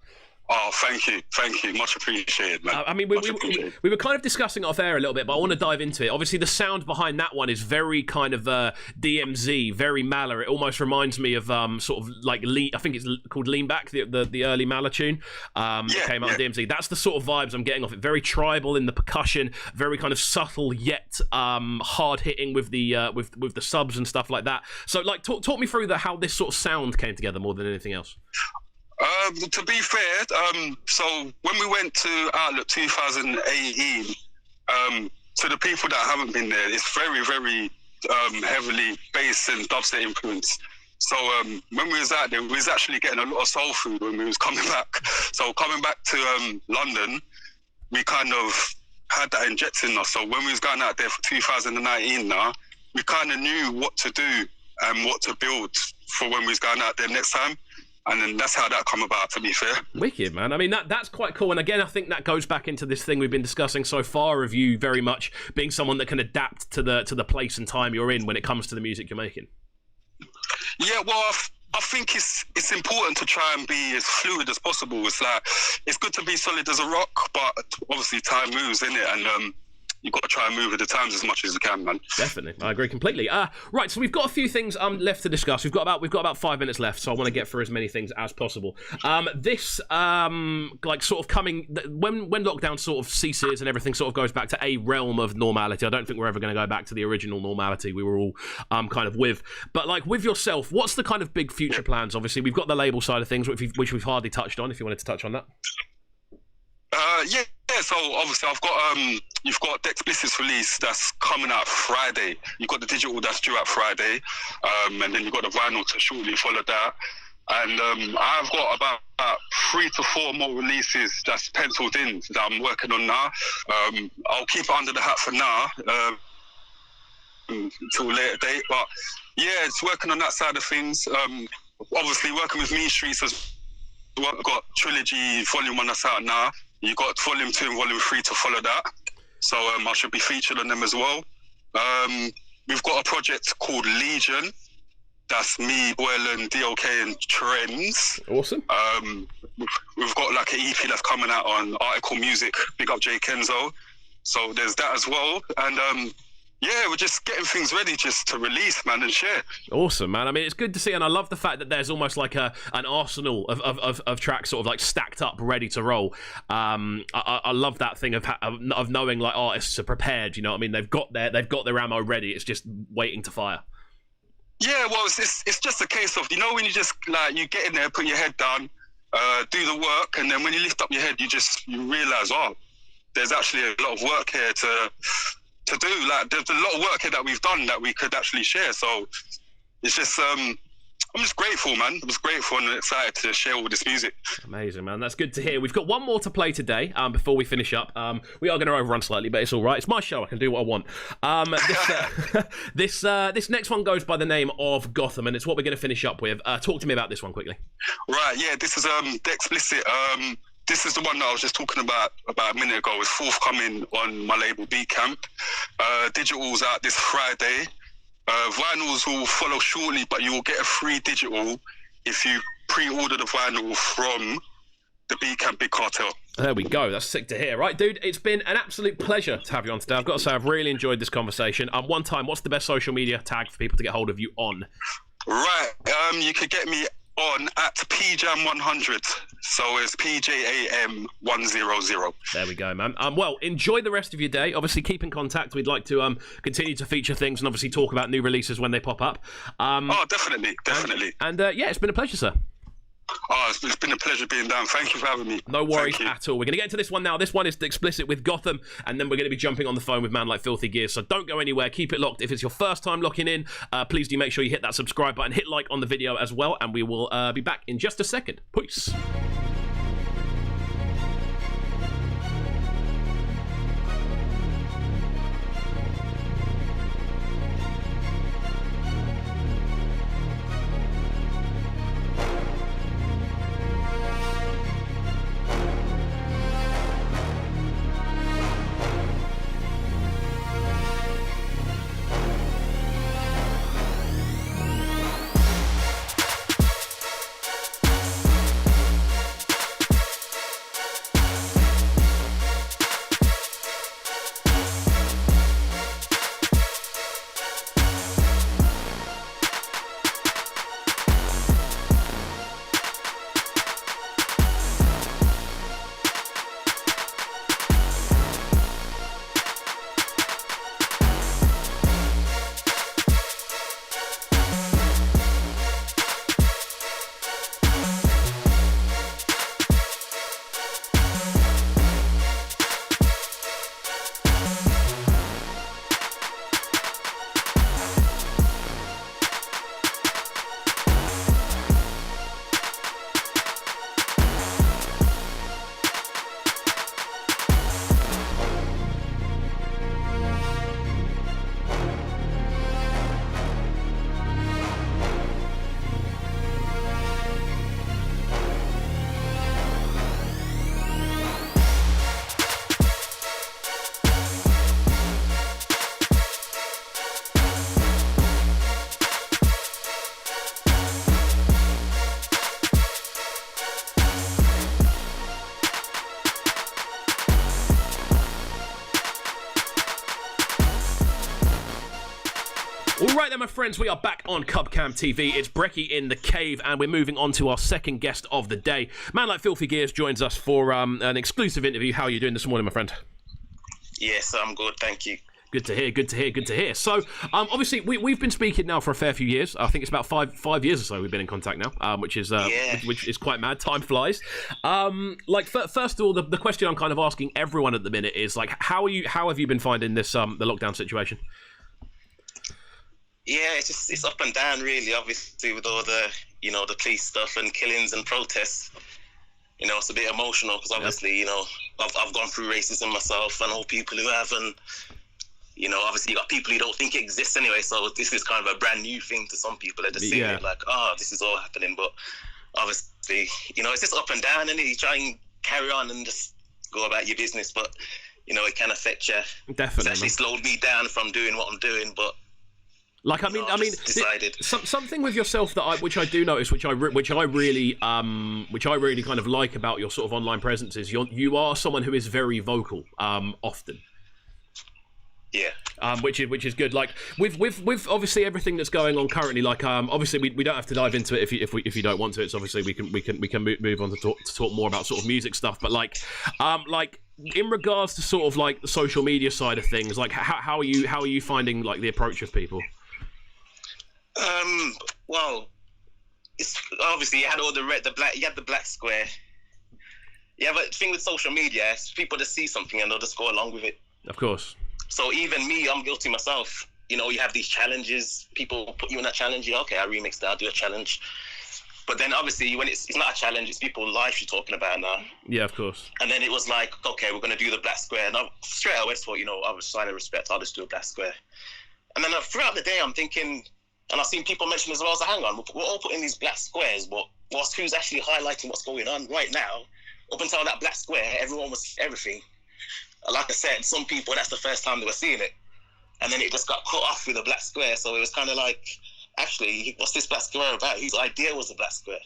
Oh, thank you. Much appreciated, man. I mean, we were kind of discussing it off air a little bit, but I want to dive into it. Obviously, the sound behind that one is very kind of DMZ, very Mala. It almost reminds me of sort of like Lean. I think it's called Lean Back, the early Mala tune that came out on DMZ. That's the sort of vibes I'm getting off it. Very tribal in the percussion, very kind of subtle yet hard hitting with the subs and stuff like that. So, like, talk me through how this sort of sound came together more than anything else. To be fair, so when we went to Outlook 2018, to the people that haven't been there, it's very, very heavily bass and dubstep influence. So when we was out there, we was actually getting a lot of soul food when we was coming back. So coming back to London, we kind of had that injected in us. So when we was going out there for 2019 now, we kind of knew what to do and what to build for when we was going out there next time. And then that's how that come about, to be fair. Wicked, man. I mean, that's quite cool. And again, I think that goes back into this thing we've been discussing so far of you very much being someone that can adapt to the place and time you're in when it comes to the music you're making. Yeah, well, I think it's important to try and be as fluid as possible. It's like, it's good to be solid as a rock, but obviously time moves, innit? And you've got to try and move with the times as much as you can, man. Definitely, I agree completely. Right, so we've got a few things left to discuss. We've got about 5 minutes left, so I want to get through as many things as possible. This like sort of coming when lockdown sort of ceases and everything sort of goes back to a realm of normality. I don't think we're ever going to go back to the original normality we were all kind of with. But like with yourself, what's the kind of big future plans? Obviously, we've got the label side of things, which we've hardly touched on. If you wanted to touch on that. Yeah. So obviously I've got you've got the explicit release that's coming out Friday. You've got the digital that's due out Friday, and then you've got the vinyl to shortly follow that. And I've got about 3 to 4 more releases that's penciled in that I'm working on now. I'll keep it under the hat for now until a later date. But yeah, it's working on that side of things. Obviously working with Mean Streets as well. I've got Trilogy Volume 1 that's out now. You got Volume 2 and Volume 3 to follow that. So I should be featured on them as well. We've got a project called Legion. That's me, Boylan, DOK and Trends. Awesome. We've got like an EP that's coming out on Article Music. Big up Jay Kenzo. So there's that as well. And yeah, we're just getting things ready just to release, man, and share. Awesome, man. I mean, it's good to see, and I love the fact that there's almost like an arsenal of tracks sort of like stacked up, ready to roll. I love that thing of knowing like artists are prepared. You know what I mean? They've got their ammo ready. It's just waiting to fire. Yeah, well, it's just a case of, you know, when you just like you get in there, put your head down, do the work, and then when you lift up your head, you realise, oh, there's actually a lot of work here to do. Like, there's a lot of work here that we've done that we could actually share. So it's just I'm just grateful, man. I'm just grateful and excited to share all this music. Amazing, man. That's good to hear. We've got one more to play today before we finish up. We are going to overrun slightly, but it's all right. It's my show. I can do what I want. This next one goes by the name of Gotham, and it's what we're going to finish up with. Talk to me about this one quickly. Right, yeah. This is the explicit. This is the one that I was just talking about a minute ago. It's forthcoming on my label Beatcamp. Digital's out this Friday. Vinyls will follow shortly, but you will get a free digital if you pre-order the vinyl from the Beatcamp Big Cartel. There we go. That's sick to hear. Right, dude, it's been an absolute pleasure to have you on today. I've got to say, I've really enjoyed this conversation. One time, what's the best social media tag for people to get hold of you on? Right, you could get me on at PJAM100. So it's PJAM100. There we go, man. Well, enjoy the rest of your day. Obviously, keep in contact. We'd like to continue to feature things and obviously talk about new releases when they pop up. Oh, definitely. And yeah, it's been a pleasure, sir. Oh, it's been a pleasure being down. Thank you for having me. No worries at all. We're going to get into this one now. This one is the explicit with Gotham, and then we're going to be jumping on the phone with Man Like Filthy Gears. So don't go anywhere. Keep it locked. If it's your first time locking in, please do make sure you hit that subscribe button, hit like on the video as well, and we will be back in just a second. Peace. All right then, my friends, we are back on CubCam TV. It's Brekky in the Cave, and we're moving on to our second guest of the day. Man like Filthy Gears joins us for an exclusive interview. How are you doing this morning, my friend? Yes, I'm good, thank you. Good to hear, good to hear, good to hear. So, obviously, we've been speaking now for a fair few years. I think it's about five years or so we've been in contact now, which is quite mad. Time flies. First of all, the question I'm kind of asking everyone at the minute is, like, how have you been finding this, the lockdown situation? Yeah, it's up and down, really, obviously, with all the, the police stuff and killings and protests. It's a bit emotional because obviously, I've gone through racism myself and all people who have, and, obviously you got people who don't think it exists anyway, so this is kind of a brand new thing to some people. They're just seeing it like, this is all happening, but obviously, it's just up and down, and you try and carry on and just go about your business, but, it can affect you. Definitely. It's actually slowed me down from doing what I'm doing, but decided. Something with yourself that which I do notice, which I really kind of like about your sort of online presence is you are someone who is very vocal, often. Yeah. Which is good. Like with obviously everything that's going on currently. Like obviously we don't have to dive into it if you don't want to. It's obviously we can move on to talk more about sort of music stuff. But like in regards to sort of like the social media side of things, like how are you finding like the approach of people? Well, it's obviously you had all the black, you had the black square. Yeah, but the thing with social media is people just see something and they'll just go along with it. Of course. So even me, I'm guilty myself. You have these challenges. People put you in that challenge. Okay, I remix that. I'll do a challenge. But then obviously when it's not a challenge, it's people's lives you're talking about now. Yeah, of course. And then it was like, okay, we're going to do the black square. And I straight away thought, I was signing respect. I'll just do a black square. And then throughout the day, I'm thinking, and I've seen people mention as well, so hang on, we're all putting these black squares, but who's actually highlighting what's going on right now? Up until that black square, everyone was everything. Like I said, some people, that's the first time they were seeing it. And then it just got cut off with a black square. So it was kind of like, actually, what's this black square about? Whose idea was the black square?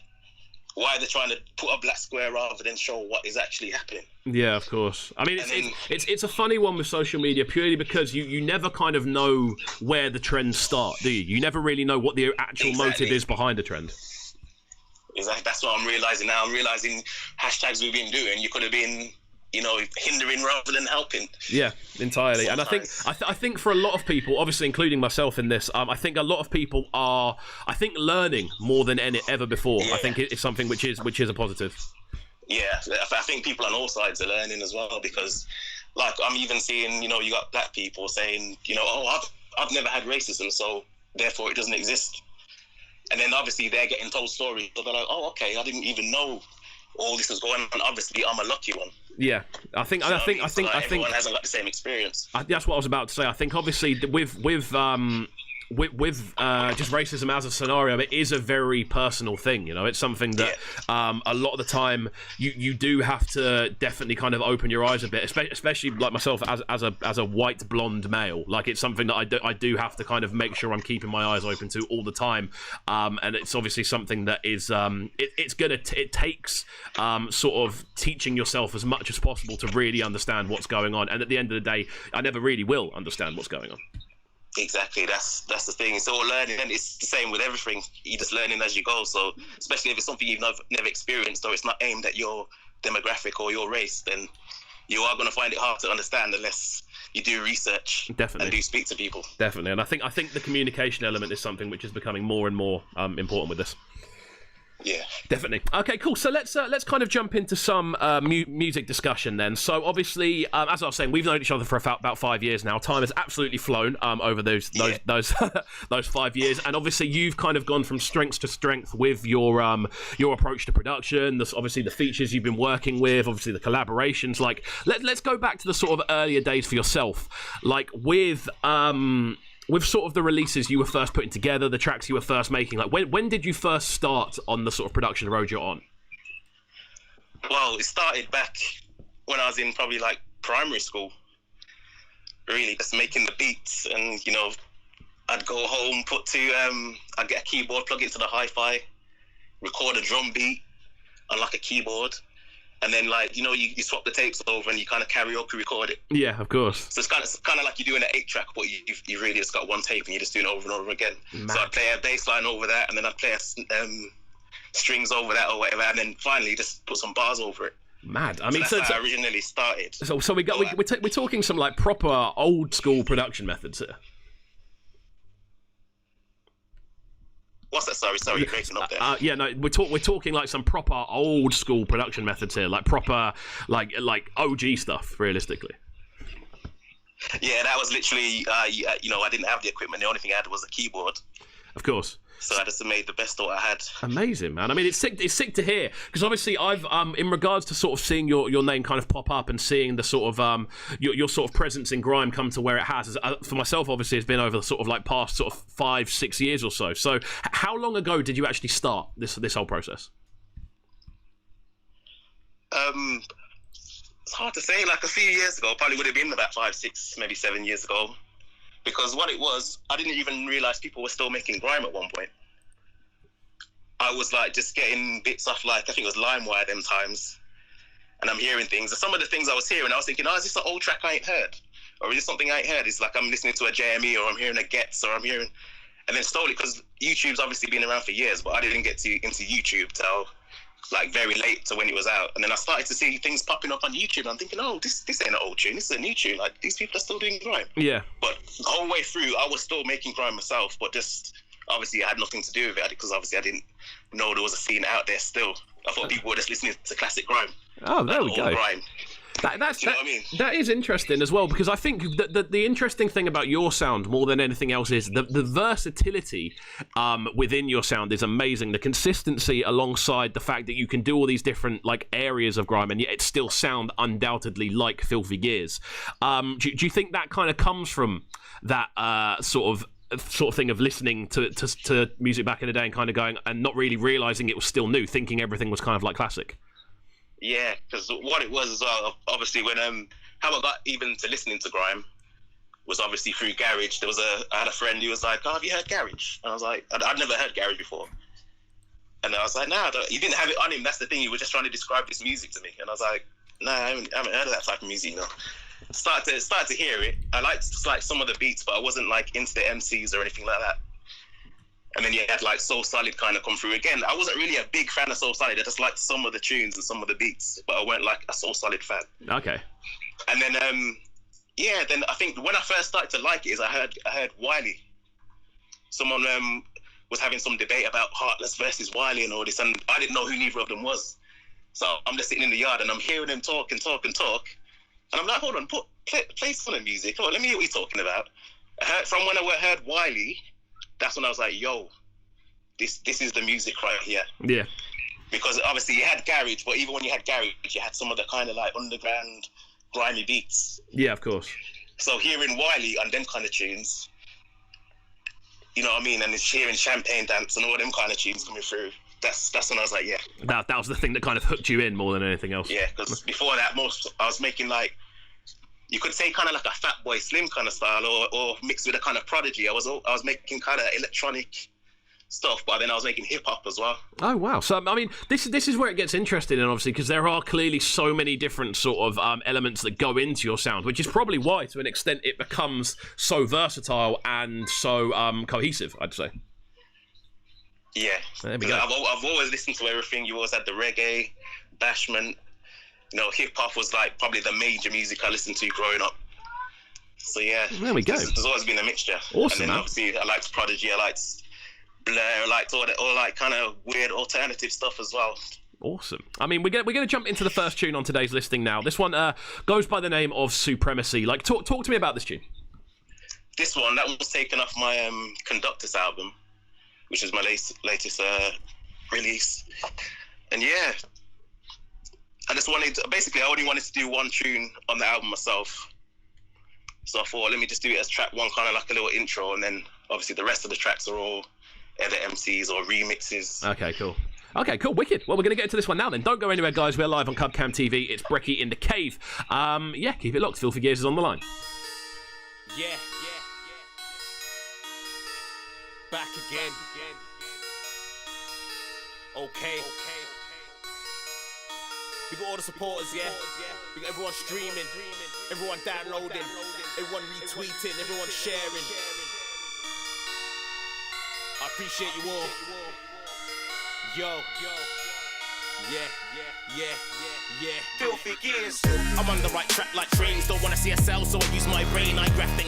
Why are they trying to put a black square rather than show what is actually happening? Yeah, of course. I mean, it's a funny one with social media purely because you never kind of know where the trends start, do you? You never really know what the actual motive is behind a trend. Exactly. That's what I'm realising now. I'm realising hashtags we've been doing, you could have been, hindering rather than helping. Yeah, entirely. Sometimes. And I think for a lot of people, obviously including myself in this, I think a lot of people are, learning more than ever before. Yeah. I think it's something which is a positive. Yeah, I think people on all sides are learning as well because, like, I'm even seeing, you got black people saying, I've never had racism, so therefore it doesn't exist. And then obviously they're getting told stories, so they're like, oh, okay, I didn't even know all this was going on. Obviously, I'm a lucky one. Yeah, I think everyone hasn't got the same experience. That's what I was about to say. I think obviously with just racism as a scenario, it is a very personal thing. It's something that a lot of the time you do have to definitely kind of open your eyes a bit, especially like myself as a white blonde male. Like it's something that I do have to kind of make sure I'm keeping my eyes open to all the time. And it's obviously something that is it takes sort of teaching yourself as much as possible to really understand what's going on. And at the end of the day, I never really will understand what's going on. Exactly, that's the thing. It's all learning, and it's the same with everything. You're just learning as you go. So, especially if it's something you've never experienced, or it's not aimed at your demographic or your race, then you are going to find it hard to understand unless you do research. Definitely. And do speak to people. Definitely, and I think the communication element is something which is becoming more and more important with this. Yeah, definitely. Okay, cool. So let's kind of jump into some music discussion then. So obviously, as I was saying, we've known each other for about 5 years now. Time has absolutely flown over those 5 years, and obviously you've kind of gone from strength to strength with your approach to production. Obviously the features you've been working with, obviously the collaborations. Like let's go back to the sort of earlier days for yourself, like with sort of the releases you were first putting together, the tracks you were first making. Like when did you first start on the sort of production road you're on? Well, it started back when I was in probably like primary school. Really, just making the beats, and I'd go home, I'd get a keyboard, plug it into the hi-fi, record a drum beat on like a keyboard, and then like you swap the tapes over and you kind of karaoke record it. Yeah, of course. So it's kind of like you're doing an 8-track, but you really just got one tape and you're just doing it over and over again. Mad. So I'd play a bass line over that, and then I'd play strings over that or whatever, and then finally just put some bars over it. Mad. I mean, so that's how I originally started. So we're talking some like proper old school production methods here. What's that? Sorry, you're breaking up there. Yeah, no, we're talking like some proper old school production methods here, like proper like OG stuff, realistically. Yeah, that was literally, I didn't have the equipment. The only thing I had was a keyboard. Of course. So I just made the best of what I had. Amazing, man. I mean, it's sick to hear, because obviously I've in regards to sort of seeing your name kind of pop up and seeing the sort of your sort of presence in grime come to where it has. For myself, obviously, it's been over the sort of like past sort of 5-6 years or so. So how long ago did you actually start this whole process? It's hard to say. Like a few years ago, probably would have been about 5, 6, maybe 7 years ago. Because what it was, I didn't even realise people were still making grime at one point. I was like just getting bits off, like I think it was LimeWire them times, and I'm hearing things. And some of the things I was hearing, I was thinking, is this an old track I ain't heard? Or is this something I ain't heard? It's like I'm listening to a JME, or I'm hearing a Gets, or I'm hearing... And then slowly, because YouTube's obviously been around for years, but I didn't get into YouTube till like very late to when it was out. And then I started to see things popping up on YouTube, and I'm thinking, this ain't an old tune, this is a new tune. Like, these people are still doing grime. Yeah. But the whole way through, I was still making grime myself, but just obviously I had nothing to do with it, because obviously I didn't know there was a scene out there still. I thought people were just listening to classic grime. Oh, there we go. Grime. That's you know what I mean? That is interesting as well, because I think that the interesting thing about your sound more than anything else is the versatility within your sound is amazing. The consistency alongside the fact that you can do all these different like areas of grime and yet it still sound undoubtedly like Filthy Gears. Do you think that kind of comes from that sort of thing of listening to music back in the day and kind of going and not really realising it was still new, thinking everything was kind of like classic? Yeah, because what it was as well, obviously when how I got even to listening to grime was obviously through Garage. I had a friend who was like, have you heard Garage? And I was like, I'd never heard Garage before. And I was like, he didn't have it on him, that's the thing, he was just trying to describe this music to me. And I was like, I haven't heard of that type of music, you know. Started to hear it. I liked like some of the beats, but I wasn't like into the MCs or anything like that. And then you had like Soul Solid kind of come through. Again, I wasn't really a big fan of Soul Solid. I just liked some of the tunes and some of the beats, but I weren't like a Soul Solid fan. Okay. And then, then I think when I first started to like it is I heard Wiley. Someone was having some debate about Heartless versus Wiley and all this, and I didn't know who neither of them was. So I'm just sitting in the yard and I'm hearing them talk. And I'm like, hold on, play some of the music. Come on, let me hear what you're talking about. From when I heard Wiley, that's when I was like, yo, this is the music right here. Yeah. Because obviously you had Garage, but even when you had Garage, you had some of the kind of like underground, grimy beats. Yeah, of course. So hearing Wiley and them kind of tunes, you know what I mean? And it's hearing Champagne Dance and all them kind of tunes coming through. That's when I was like, yeah. That was the thing that kind of hooked you in more than anything else. Yeah, because before that, I was making like, you could say kind of like a Fatboy Slim kind of style, or mixed with a kind of Prodigy. I was making kind of electronic stuff, but then I was making hip hop as well. Oh wow! So I mean, this is where it gets interesting, and obviously because there are clearly so many different sort of elements that go into your sound, which is probably why, to an extent, it becomes so versatile and so cohesive, I'd say. Yeah, because I've always listened to everything. You always had the reggae, bashment. You know, hip hop was like probably the major music I listened to growing up. So yeah, there we go. There's always been a mixture. Awesome, and then obviously I liked Prodigy, I liked Blur, I liked all like kind of weird alternative stuff as well. Awesome. I mean, we're gonna jump into the first tune on today's listing now. This one goes by the name of Supremacy. Like, talk to me about this tune. This one that was taken off my Conductus album, which is my latest release, and yeah. I only wanted to do one tune on the album myself. So I thought, let me just do it as track one, kind of like a little intro, and then obviously the rest of the tracks are all either MCs or remixes. Okay, cool. Wicked. Well, we're going to get into this one now then. Don't go anywhere, guys. We're live on Cubcam TV. It's Brekky in the Cave. Yeah, keep it locked. Filthy Gears is on the line. Yeah. Back again. We got all the supporters, yeah. We got everyone streaming, everyone downloading, everyone retweeting, everyone sharing. I appreciate you all. Yo. Yeah. Filthy gears. I'm on the right track like trains. Don't wanna see a cell, so I use my brain. I graft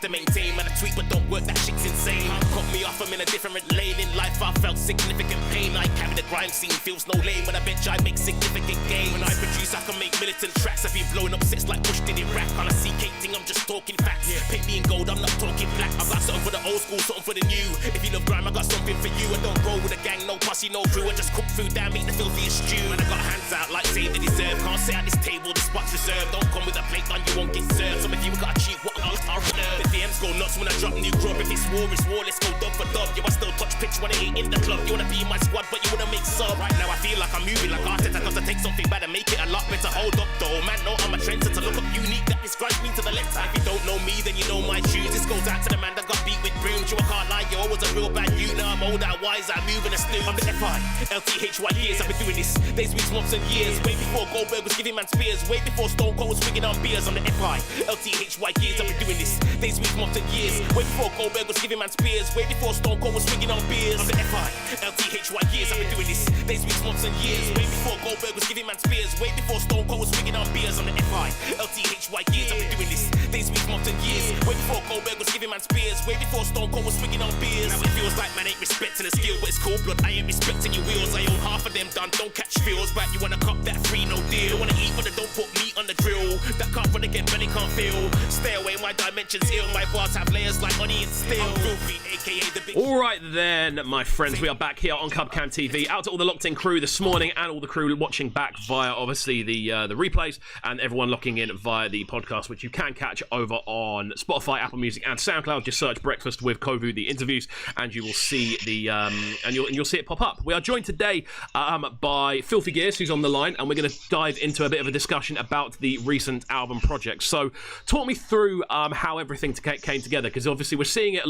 to maintain. Man, I tweet but don't work, that shit's insane. Cut me off, I'm in a different lane. In life I felt significant pain. I carry the grime scene, feels no lame. When I bet you I make significant gain. When I produce, I can make militant tracks. I've been blowing up sets like Bush did in rap. On a CK thing, I'm just talking facts. Paint me in gold, I'm not talking black. I've got something for the old school, something for the new. If you love grime, I got something for you. I don't roll with a gang, no posse, no crew. I just cook food down, make the filthiest stew. And I got hands out like say they deserve. Can't sit at this table, the spot's reserved. Don't come with a plate on, you won't get served. Some of you got cheap, what else are reserved? The DMs go nuts when I drop new grub. If it's war, let's go dub for dub. Yo, I still touch pitch when I ain't in the club. You wanna be in my squad, but you wanna make sub. Right now I feel like I'm moving like Arteta. Cause I take something bad and make it a lot better. Hold up though, man, no, I'm a trendsetter. Look up unique, that describes me to the letter. If you don't know me, then you know my shoes. This goes out to the man that got beat with brooms. You, I can't lie, yo, I was a real bad you. Now I'm old, out wise, I'm moving a stew. I'm the FI, LTHY years. I've been doing this days, weeks, months and years. Way before Goldberg was giving man spears. Way before Stone Cold was swinging on beers. I'm the FI, LTHY years. I've been doing this days, weeks, months and years. Way before Goldberg was giving man spears. Way before Stone Cold was swinging on beers. I'm the FI, LTHY years. I've been doing this days, weeks, months and years. Way before Goldberg was giving man spears. Way before Stone Cold was swinging on beers. I'm the FI, LTHY years. I've been doing this days, weeks, months and years. Way before Goldberg was giving man spears. Way before Stone Cold was swinging on beers. Now it feels like man ain't respecting the skill, but it's cold blood. I ain't respecting your wheels. I own half of them done. Don't catch feels back. You wanna cop that free, no deal. Wanna eat, but don't put meat on the grill. That can't run again, belly can't feel. Stay away, my dimensions ill. My bars have layers like money and steel. I'm filthy, aka the big. All right then, my friends, we are back here on CubCam TV. Out to all the locked-in crew this morning, and all the crew watching back via obviously the replays, and everyone locking in via the podcast, which you can catch over on Spotify, Apple Music, and SoundCloud. Just search "Breakfast with KXVU," the interviews, and you will see the and you'll see it pop up. We are joined today by Filthy Gears, who's on the line, and we're going to dive into a bit of a discussion about the recent album project. So, talk me through how everything came together, because obviously we're seeing it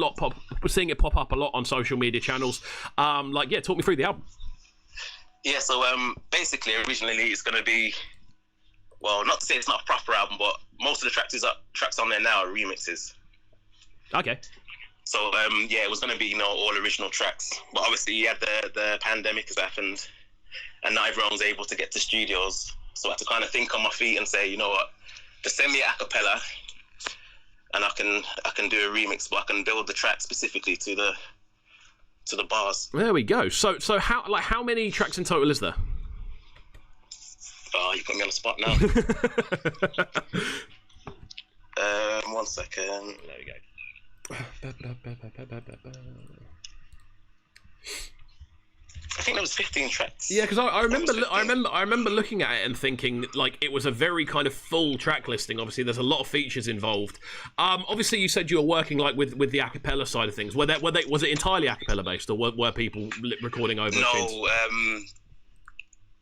pop up a lot on social media channels. Talk me through the album. Yeah, so basically, originally it's going to be, well, not to say it's not a proper album, but most of the tracks on there now are remixes. Okay. So it was going to be all original tracks, but obviously you had the pandemic has happened, and not everyone was able to get to studios. So I had to kind of think on my feet and say, you know what, just send me a cappella, and I can do a remix, but I can build the track specifically to the bars. There we go. So how many tracks in total is there? Oh, you put me on the spot now. 1 second. There we go. I think there was 15 tracks. Yeah, because I remember looking at it and thinking like it was a very kind of full track listing. Obviously, there's a lot of features involved. Obviously, you said you were working like with the a cappella side of things. Was it entirely a cappella based, or were people recording over? No,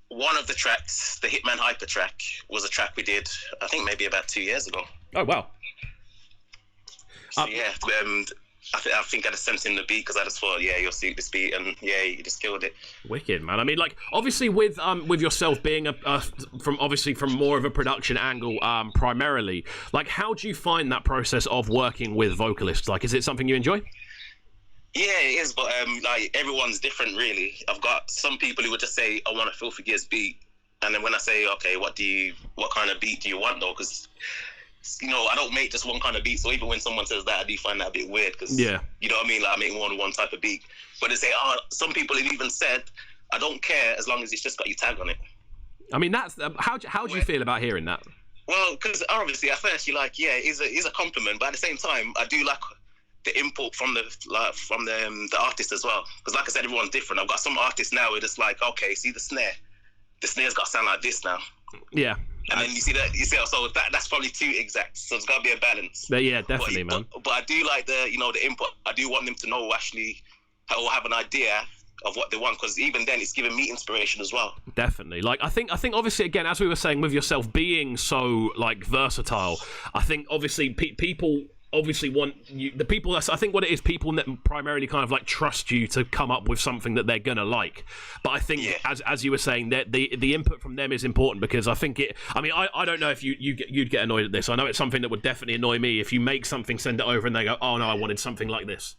one of the tracks, the Hitman Hyper track, was a track we did, I think maybe about 2 years ago. Oh wow. So, I think I just sent in the beat because I just thought, you'll see this beat, and you just killed it. Wicked, man. I mean, like, obviously with yourself being from more of a production angle, primarily, like, how do you find that process of working with vocalists? Like, is it something you enjoy? Yeah, it is, but like everyone's different, really. I've got some people who would just say, "I want a Filthy Gears beat," and then when I say, "Okay, what kind of beat do you want, though?" Because I don't make just one kind of beat, so even when someone says that, I do find that a bit weird, because, you know what I mean, like I make more than one type of beat. But they say, some people have even said, I don't care as long as it's just got your tag on it. I mean, that's, how do you feel about hearing that? Well, because obviously at first you're like, it's a compliment, but at the same time, I do like the input from the artist as well. Because like I said, everyone's different. I've got some artists now where it's like, okay, see the snare's got to sound like this now. Yeah. And then you see so that's probably too exact. So there's got to be a balance. But yeah, definitely, man. But I do like the input. I do want them to know actually, or have an idea of what they want, because even then it's giving me inspiration as well. Definitely. Like I think obviously, again, as we were saying, with yourself being so like versatile, I think obviously people obviously want you, the people that's, I think what it is, people that primarily kind of like trust you to come up with something that they're gonna like. But I think as you were saying, that the input from them is important, because I think I don't know if you'd get annoyed at this. I know it's something that would definitely annoy me if you make something, send it over, and they go, oh no, I wanted something like this.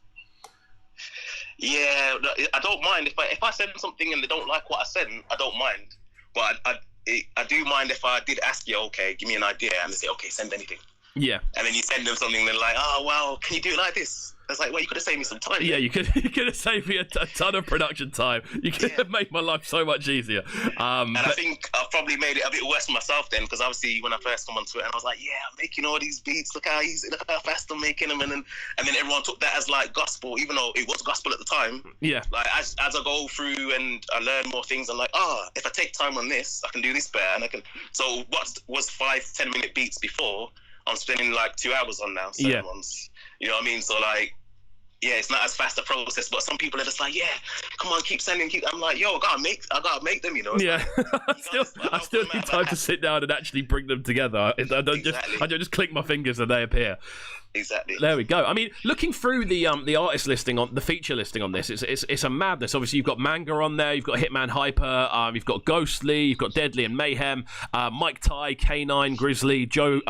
Yeah, I don't mind if I send something and they don't like what I send. I don't mind, but I do mind if I did ask you, okay, give me an idea, and they say, okay, send anything. Yeah. And then you send them something, and they're like, oh, well, can you do it like this? It's like, well, you could have saved me some time. Yeah, you could have saved me a ton of production time. You could have made my life so much easier. And I think I've probably made it a bit worse for myself then, because obviously when I first come onto it, and I was like, yeah, I'm making all these beats. Look how easy, look how fast I'm making them. And then everyone took that as like gospel, even though it was gospel at the time. Yeah. Like as I go through and I learn more things, I'm like, if I take time on this, I can do this better. And I can. So what was 5-10 minute beats before, I'm spending like 2 hours on now. Certain ones. You know what I mean? So like, yeah, it's not as fast a process, but some people are just like, yeah, come on, keep sending, I'm like, yo, I gotta make them, you know. Yeah, I still need time to sit down and actually bring them together. I don't just click my fingers and they appear. Exactly. There we go. I mean, looking through the artist listing on the feature listing on this, it's a madness. Obviously, you've got Manga on there, you've got Hitman Hyper, you've got Ghostly, you've got Deadly and Mayhem, Mike Ty, K9, Grizzly, Joe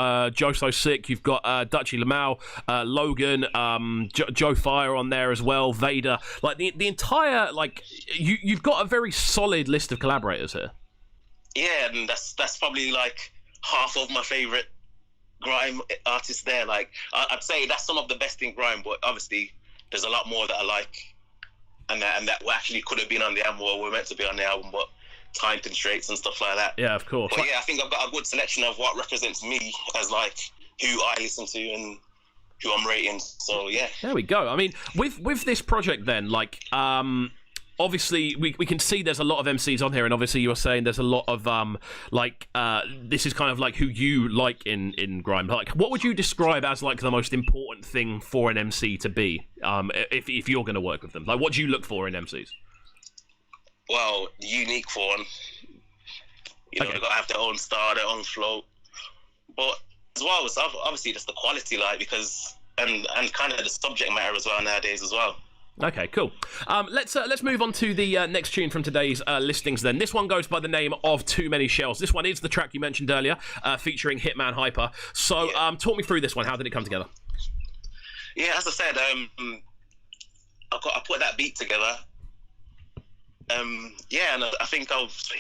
So Sick. You've got Dutchy Lamau, Logan, Joe Fire on there as well, Vader. Like the entire you've got a very solid list of collaborators here. Yeah, and that's probably like half of my favorite grime artists there. Like I'd say that's some of the best in grime, but obviously there's a lot more that I like, and that actually could have been on the album, or were meant to be on the album, but time constraints and stuff like that. Yeah, of course. But yeah, I think I've got a good selection of what represents me as like who I listen to and who I'm rating. So yeah, there we go. I mean, with this project then, like obviously we can see there's a lot of MCs on here, and obviously you were saying there's a lot of this is kind of like who you like in grime. Like, what would you describe as like the most important thing for an MC to be, if you're going to work with them? Like, what do you look for in MCs? Well, unique form. You know, they've got to have their own style, their own flow, but as well, it's obviously just the quality, like, because and kind of the subject matter as well nowadays as well. Okay, cool. Let's move on to the next tune from today's listings then. This one goes by the name of Too Many Shells. This one is the track you mentioned earlier, featuring Hitman Hyper. So talk me through this one. How did it come together? Yeah, as I said, I put that beat together. And I think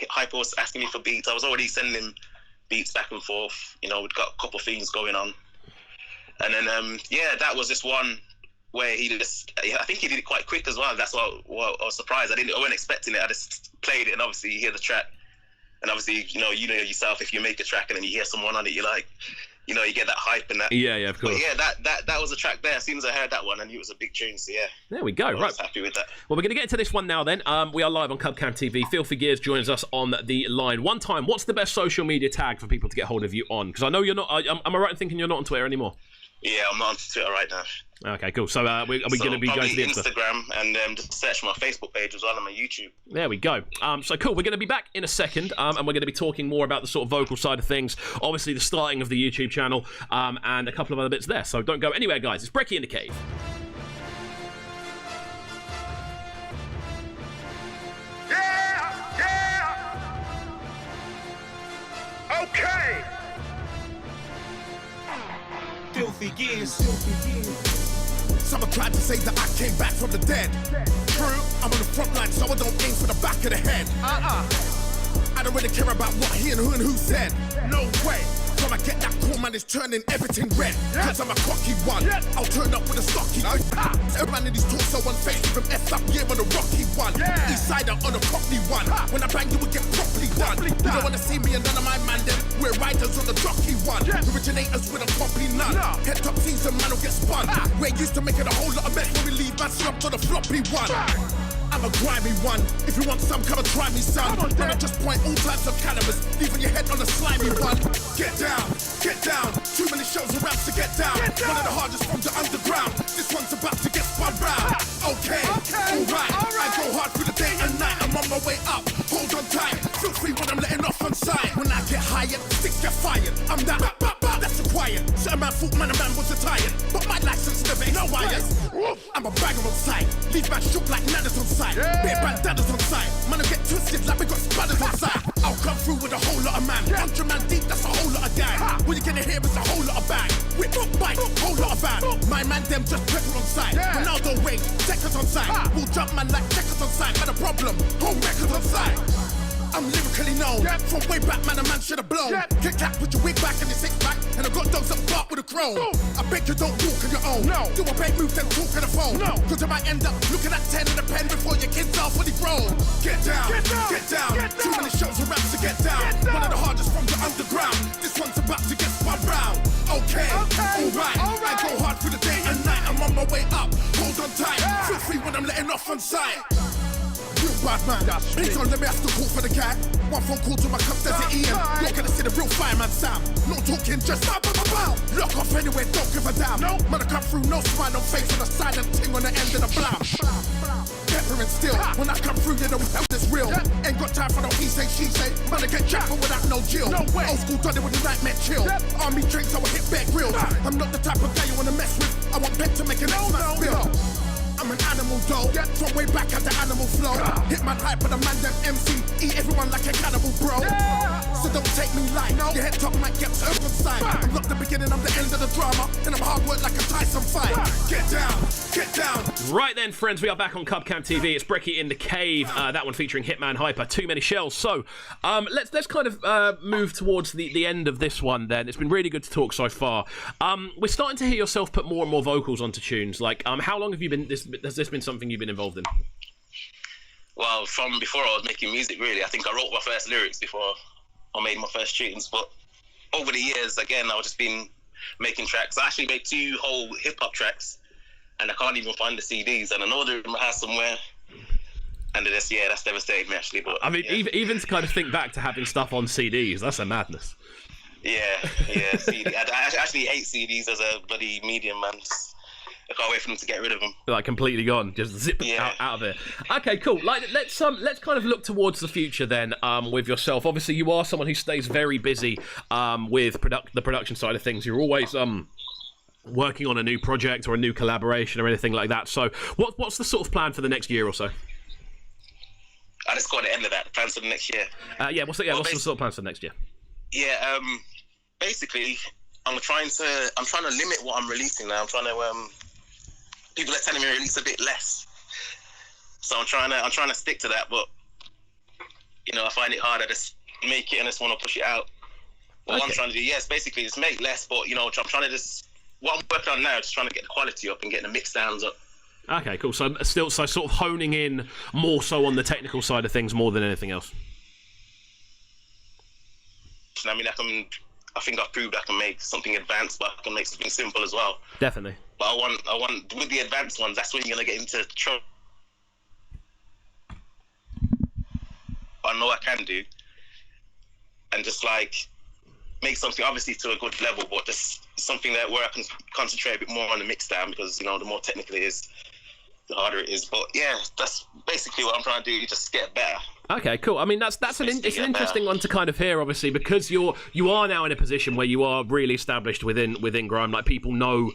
Hyper was asking me for beats. I was already sending him beats back and forth. You know, we'd got a couple of things going on. And then, that was just one where I think he did it quite quick as well. That's why I was surprised. I wasn't expecting it. I just played it, and obviously you hear the track, and obviously you know yourself, if you make a track and then you hear someone on it, you like, you get that hype and that. Yeah, of course. But that was a track there. As soon as I heard that one, I knew it was a big tune. So yeah. There we go. I was happy with that. Well, we're going to get into this one now then. We are live on Cubcam TV. Filthy Gears joins us on the line. One time, what's the best social media tag for people to get hold of you on? Because I know you're not. Am I right in thinking you're not on Twitter anymore? Yeah, I'm not on Twitter right now. Okay, cool. So are we going to be going to the Instagram and just search my Facebook page as well, and my YouTube. There we go. So cool. We're going to be back in a second, and we're going to be talking more about the sort of vocal side of things. Obviously, the starting of the YouTube channel, and a couple of other bits there. So don't go anywhere, guys. It's Brekky in the Cave. Yeah. Okay. Filthy Gears. Some are trying to say that I came back from the dead. True, I'm on the front line, so I don't aim for the back of the head. I don't really care about what he and who said. No way. From I get that cool man, it's turning everything red. Cause I'm a cocky one. I'll turn up with a stocky. Every man in these talks so unfazed from F up here on a rocky one. East side on a cockney one. When I bang you will get properly done. You don't wanna see me and none of my man them. We're riders on the jockey one. Originators with a copy none. Head top season man will get spun. We're used to making a whole lot of mess when we leave man slumped on the floppy one. I'm a grimy one. If you want some, come and try me, son. When I just point all types of cannabis, leaving your head on a slimy one. Get down, get down. Too many shows around to get down. One of the hardest from the underground. This one's about to get spun round. Okay, alright. I go hard through the day and night. I'm on my way up. Hold on tight. Feel free when I'm letting off on sight. When I get hired, sticks get fired. I'm that. That's required. Certain man thought man a man was retired, but my how I is. I'm a bagger on sight. Leave man shook like nanas on sight. Bit bandanas on sight. Man, I get twisted like we got spatters on sight. I'll come through with a whole lot of man. 100 man deep, that's a whole lot of gang. What you gonna hear is a whole lot of bang. Whip up, bike, whole lot of van. My man, them just pressure on sight. Ronaldo wing, checkers on sight. We'll jump man like checkers on sight. But a problem, whole records on sight. I'm lyrically known. From way back, man, a man should have blown. Kick clap with your wig back and your six pack. And I got dogs that bark with a crown. I beg you don't walk on your own. Do a bait move, then talk on the phone. Cause you might end up looking at 10 in a pen before your kids are fully grown. Get down, get down. Too many shows and raps to get down. One of the hardest from the underground. This one's about to get spun round. Okay, alright. I go hard through the day and night. I'm on my way up. Hold on tight. Feel free when I'm letting off on sight. Real bad man. Please don't let me have to call for the guy. One phone call to my cup, there's an Ian. You're gonna see the real fireman Sam. No talking, just bow. Lock off anyway, don't give a damn. Man, I come through, no smile, no face, and a silent ting on the end of the blam. Pepper and still, when I come through, you know it's real. Ain't got time for no he say, she say. Man, I get jacked without no Jill. Old school done it with the nightmare chill. Army drinks, I will hit back grills. I'm not the type of guy you wanna mess with. I want Bet to make an next man spill. I'm an animal though, from way back at the animal flow. Hit man hype with a man them MC, eat everyone like a cannibal bro. So don't take me light, your head top might get turned on side. I'm not the beginning, I'm the end of the drama, and I'm hard work like a Tyson fight. Get down, get down. Right then, friends, we are back on Cubcam TV. It's Brekky In The Cave, that one featuring Hitman Hyper, Too Many Shells. So, let's kind of move towards the end of this one then. It's been really good to talk so far. We're starting to hear yourself put more and more vocals onto tunes. Like, how long have you been, has this been something you've been involved in? Well, from before I was making music, really. I think I wrote my first lyrics before I made my first tunes. But over the years, again, I've just been making tracks. I actually made 2 whole hip-hop tracks, and I can't even find the CDs. And I know they're in my house somewhere. And that's devastated me, actually. But I mean, even to kind of think back to having stuff on CDs, that's a madness. Yeah, CD. I actually hate CDs as a bloody medium, man. I can't wait for them to get rid of them. Like completely gone, just zip out of it. Okay, cool. Like let's kind of look towards the future then. With yourself, obviously you are someone who stays very busy with the production side of things. You're always working on a new project or a new collaboration or anything like that. So what's the sort of plan for the next year or so? I just got the end of that. Plans for the next year. What's the sort of plans for the next year? Yeah, basically, I'm trying to limit what I'm releasing now. I'm trying to people are telling me to release a bit less, so I'm trying to stick to that. But you know, I find it hard. I just make it and just want to push it out. But what I'm trying to do, basically, just make less. But you know, I'm trying to what I'm working on now, just trying to get the quality up and getting the mix downs up. Okay, cool. So sort of honing in more so on the technical side of things more than anything else. I mean, I think I've proved I can make something advanced, but I can make something simple as well. Definitely. But I want with the advanced ones, that's when you're gonna get into trouble. I know I can do, and just like make something obviously to a good level, but just something that where I can concentrate a bit more on the mix down, because you know the more technical it is, the harder it is. But yeah, that's basically what I'm trying to do, just get better. Okay, cool. I mean, it's an interesting one to kind of hear, obviously, because you are now in a position where you are really established within grime. Like people know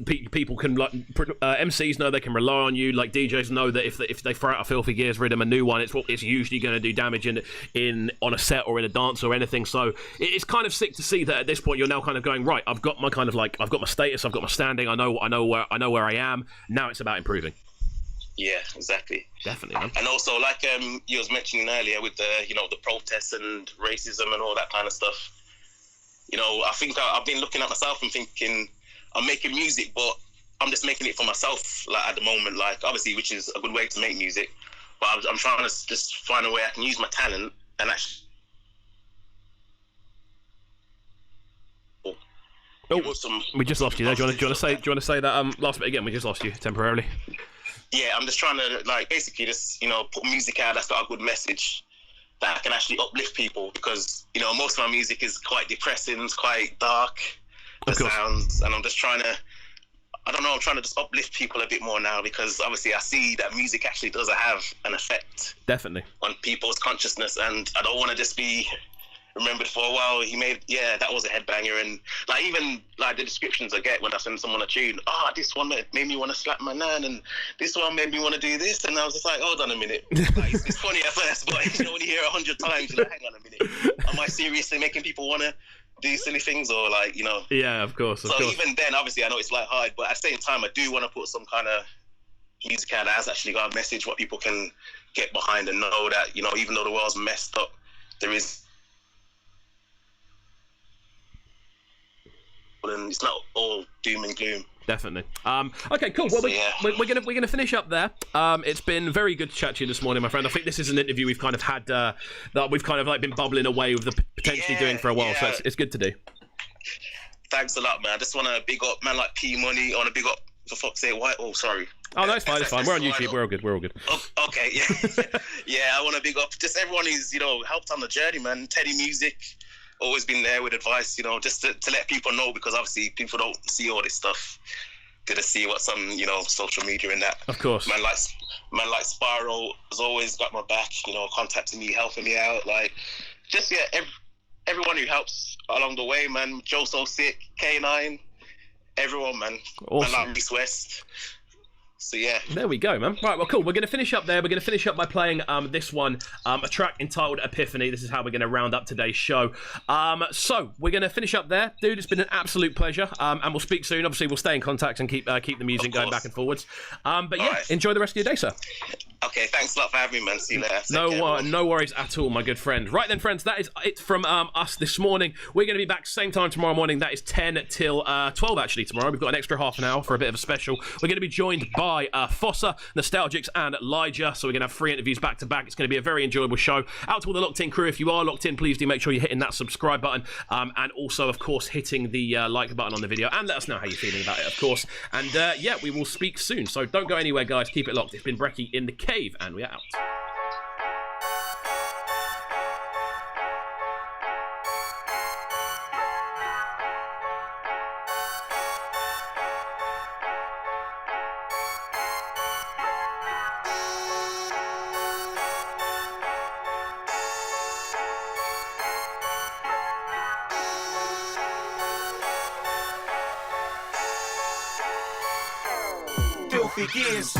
people can like MCs know they can rely on you. Like DJs know that if they throw out a Filthy Gears rhythm, a new one, it's usually going to do damage in on a set or in a dance or anything. So it's kind of sick to see that at this point you're now kind of going, right, I've got my status, I've got my standing, I know where I am. Now it's about improving. Yeah, exactly. Definitely, man. And also, like you was mentioning earlier with the protests and racism and all that kind of stuff. You know, I think I've been looking at myself and thinking I'm making music, but I'm just making it for myself. Like at the moment, like obviously, which is a good way to make music. But I'm trying to just find a way I can use my talent and actually. We just lost you there. Do you want to say that last bit again? We just lost you temporarily. Yeah, I'm just trying to basically just put music out that's got a good message that can actually uplift people, because most of my music is quite depressing, it's quite dark, the sounds, and I'm just trying to just uplift people a bit more now, because obviously I see that music actually does have an effect definitely on people's consciousness, and I don't want to just be remembered for a while. He made, that was a headbanger. And like even like the descriptions I get when I send someone a tune, this one made me want to slap my nan, and this one made me want to do this, and I was just like, hold on a minute. Like, it's funny at first, but when you hear it 100 times, you're like, hang on a minute, am I seriously making people want to do silly things, or like, Yeah, of course. So even then, obviously, I know it's lighthearted, but at the same time, I do want to put some kind of music out that has actually got a message, what people can get behind and know that, even though the world's messed up, there is, and it's not all doom and gloom. Definitely. Okay, cool. Well, we're gonna finish up there. It's been very good to chat to you this morning, my friend. I think this is an interview we've kind of had that we've kind of like been bubbling away with the potentially doing for a while. So it's good to do. Thanks a lot, man. I just want to big up man like P Money. I want to big up, for fuck's sake, White. Oh, sorry. Oh, no, it's fine. It's fine. We're on YouTube. We're all good. We're all good. Okay, yeah. I want to big up just everyone who's helped on the journey, man. Teddy Music. Always been there with advice, just to let people know, because obviously people don't see all this stuff. They just see what's on, social media and that. Of course. Man like Spyro has always got my back, contacting me, helping me out. Like, just, everyone who helps along the way, man. Joe So Sick, K9, everyone, man. Awesome. Man like Reese West. So yeah. There we go, man. Right, well, cool. We're going to finish up there. We're going to finish up by playing this one, a track entitled Epiphany. This is how we're going to round up today's show. So we're going to finish up there. Dude, it's been an absolute pleasure. And we'll speak soon. Obviously, we'll stay in contact and keep the music going back and forwards. But yeah, right. Enjoy the rest of your day, sir. Okay, thanks a lot for having me, man. See you later. No worries at all, my good friend. Right then, friends, that is it from us this morning. We're going to be back same time tomorrow morning. That is 10 till 12, actually, tomorrow. We've got an extra half an hour for a bit of a special. We're going to be joined by Fossa, Nostalgics, and Elijah. So we're going to have 3 interviews back to back. It's going to be a very enjoyable show. Out to all the locked in crew, if you are locked in, please do make sure you're hitting that subscribe button, and also, of course, hitting the like button on the video, and let us know how you're feeling about it, of course. And yeah, we will speak soon. So don't go anywhere, guys. Keep it locked. It's been Brekky in the Cave, and we're out. Filthy gears.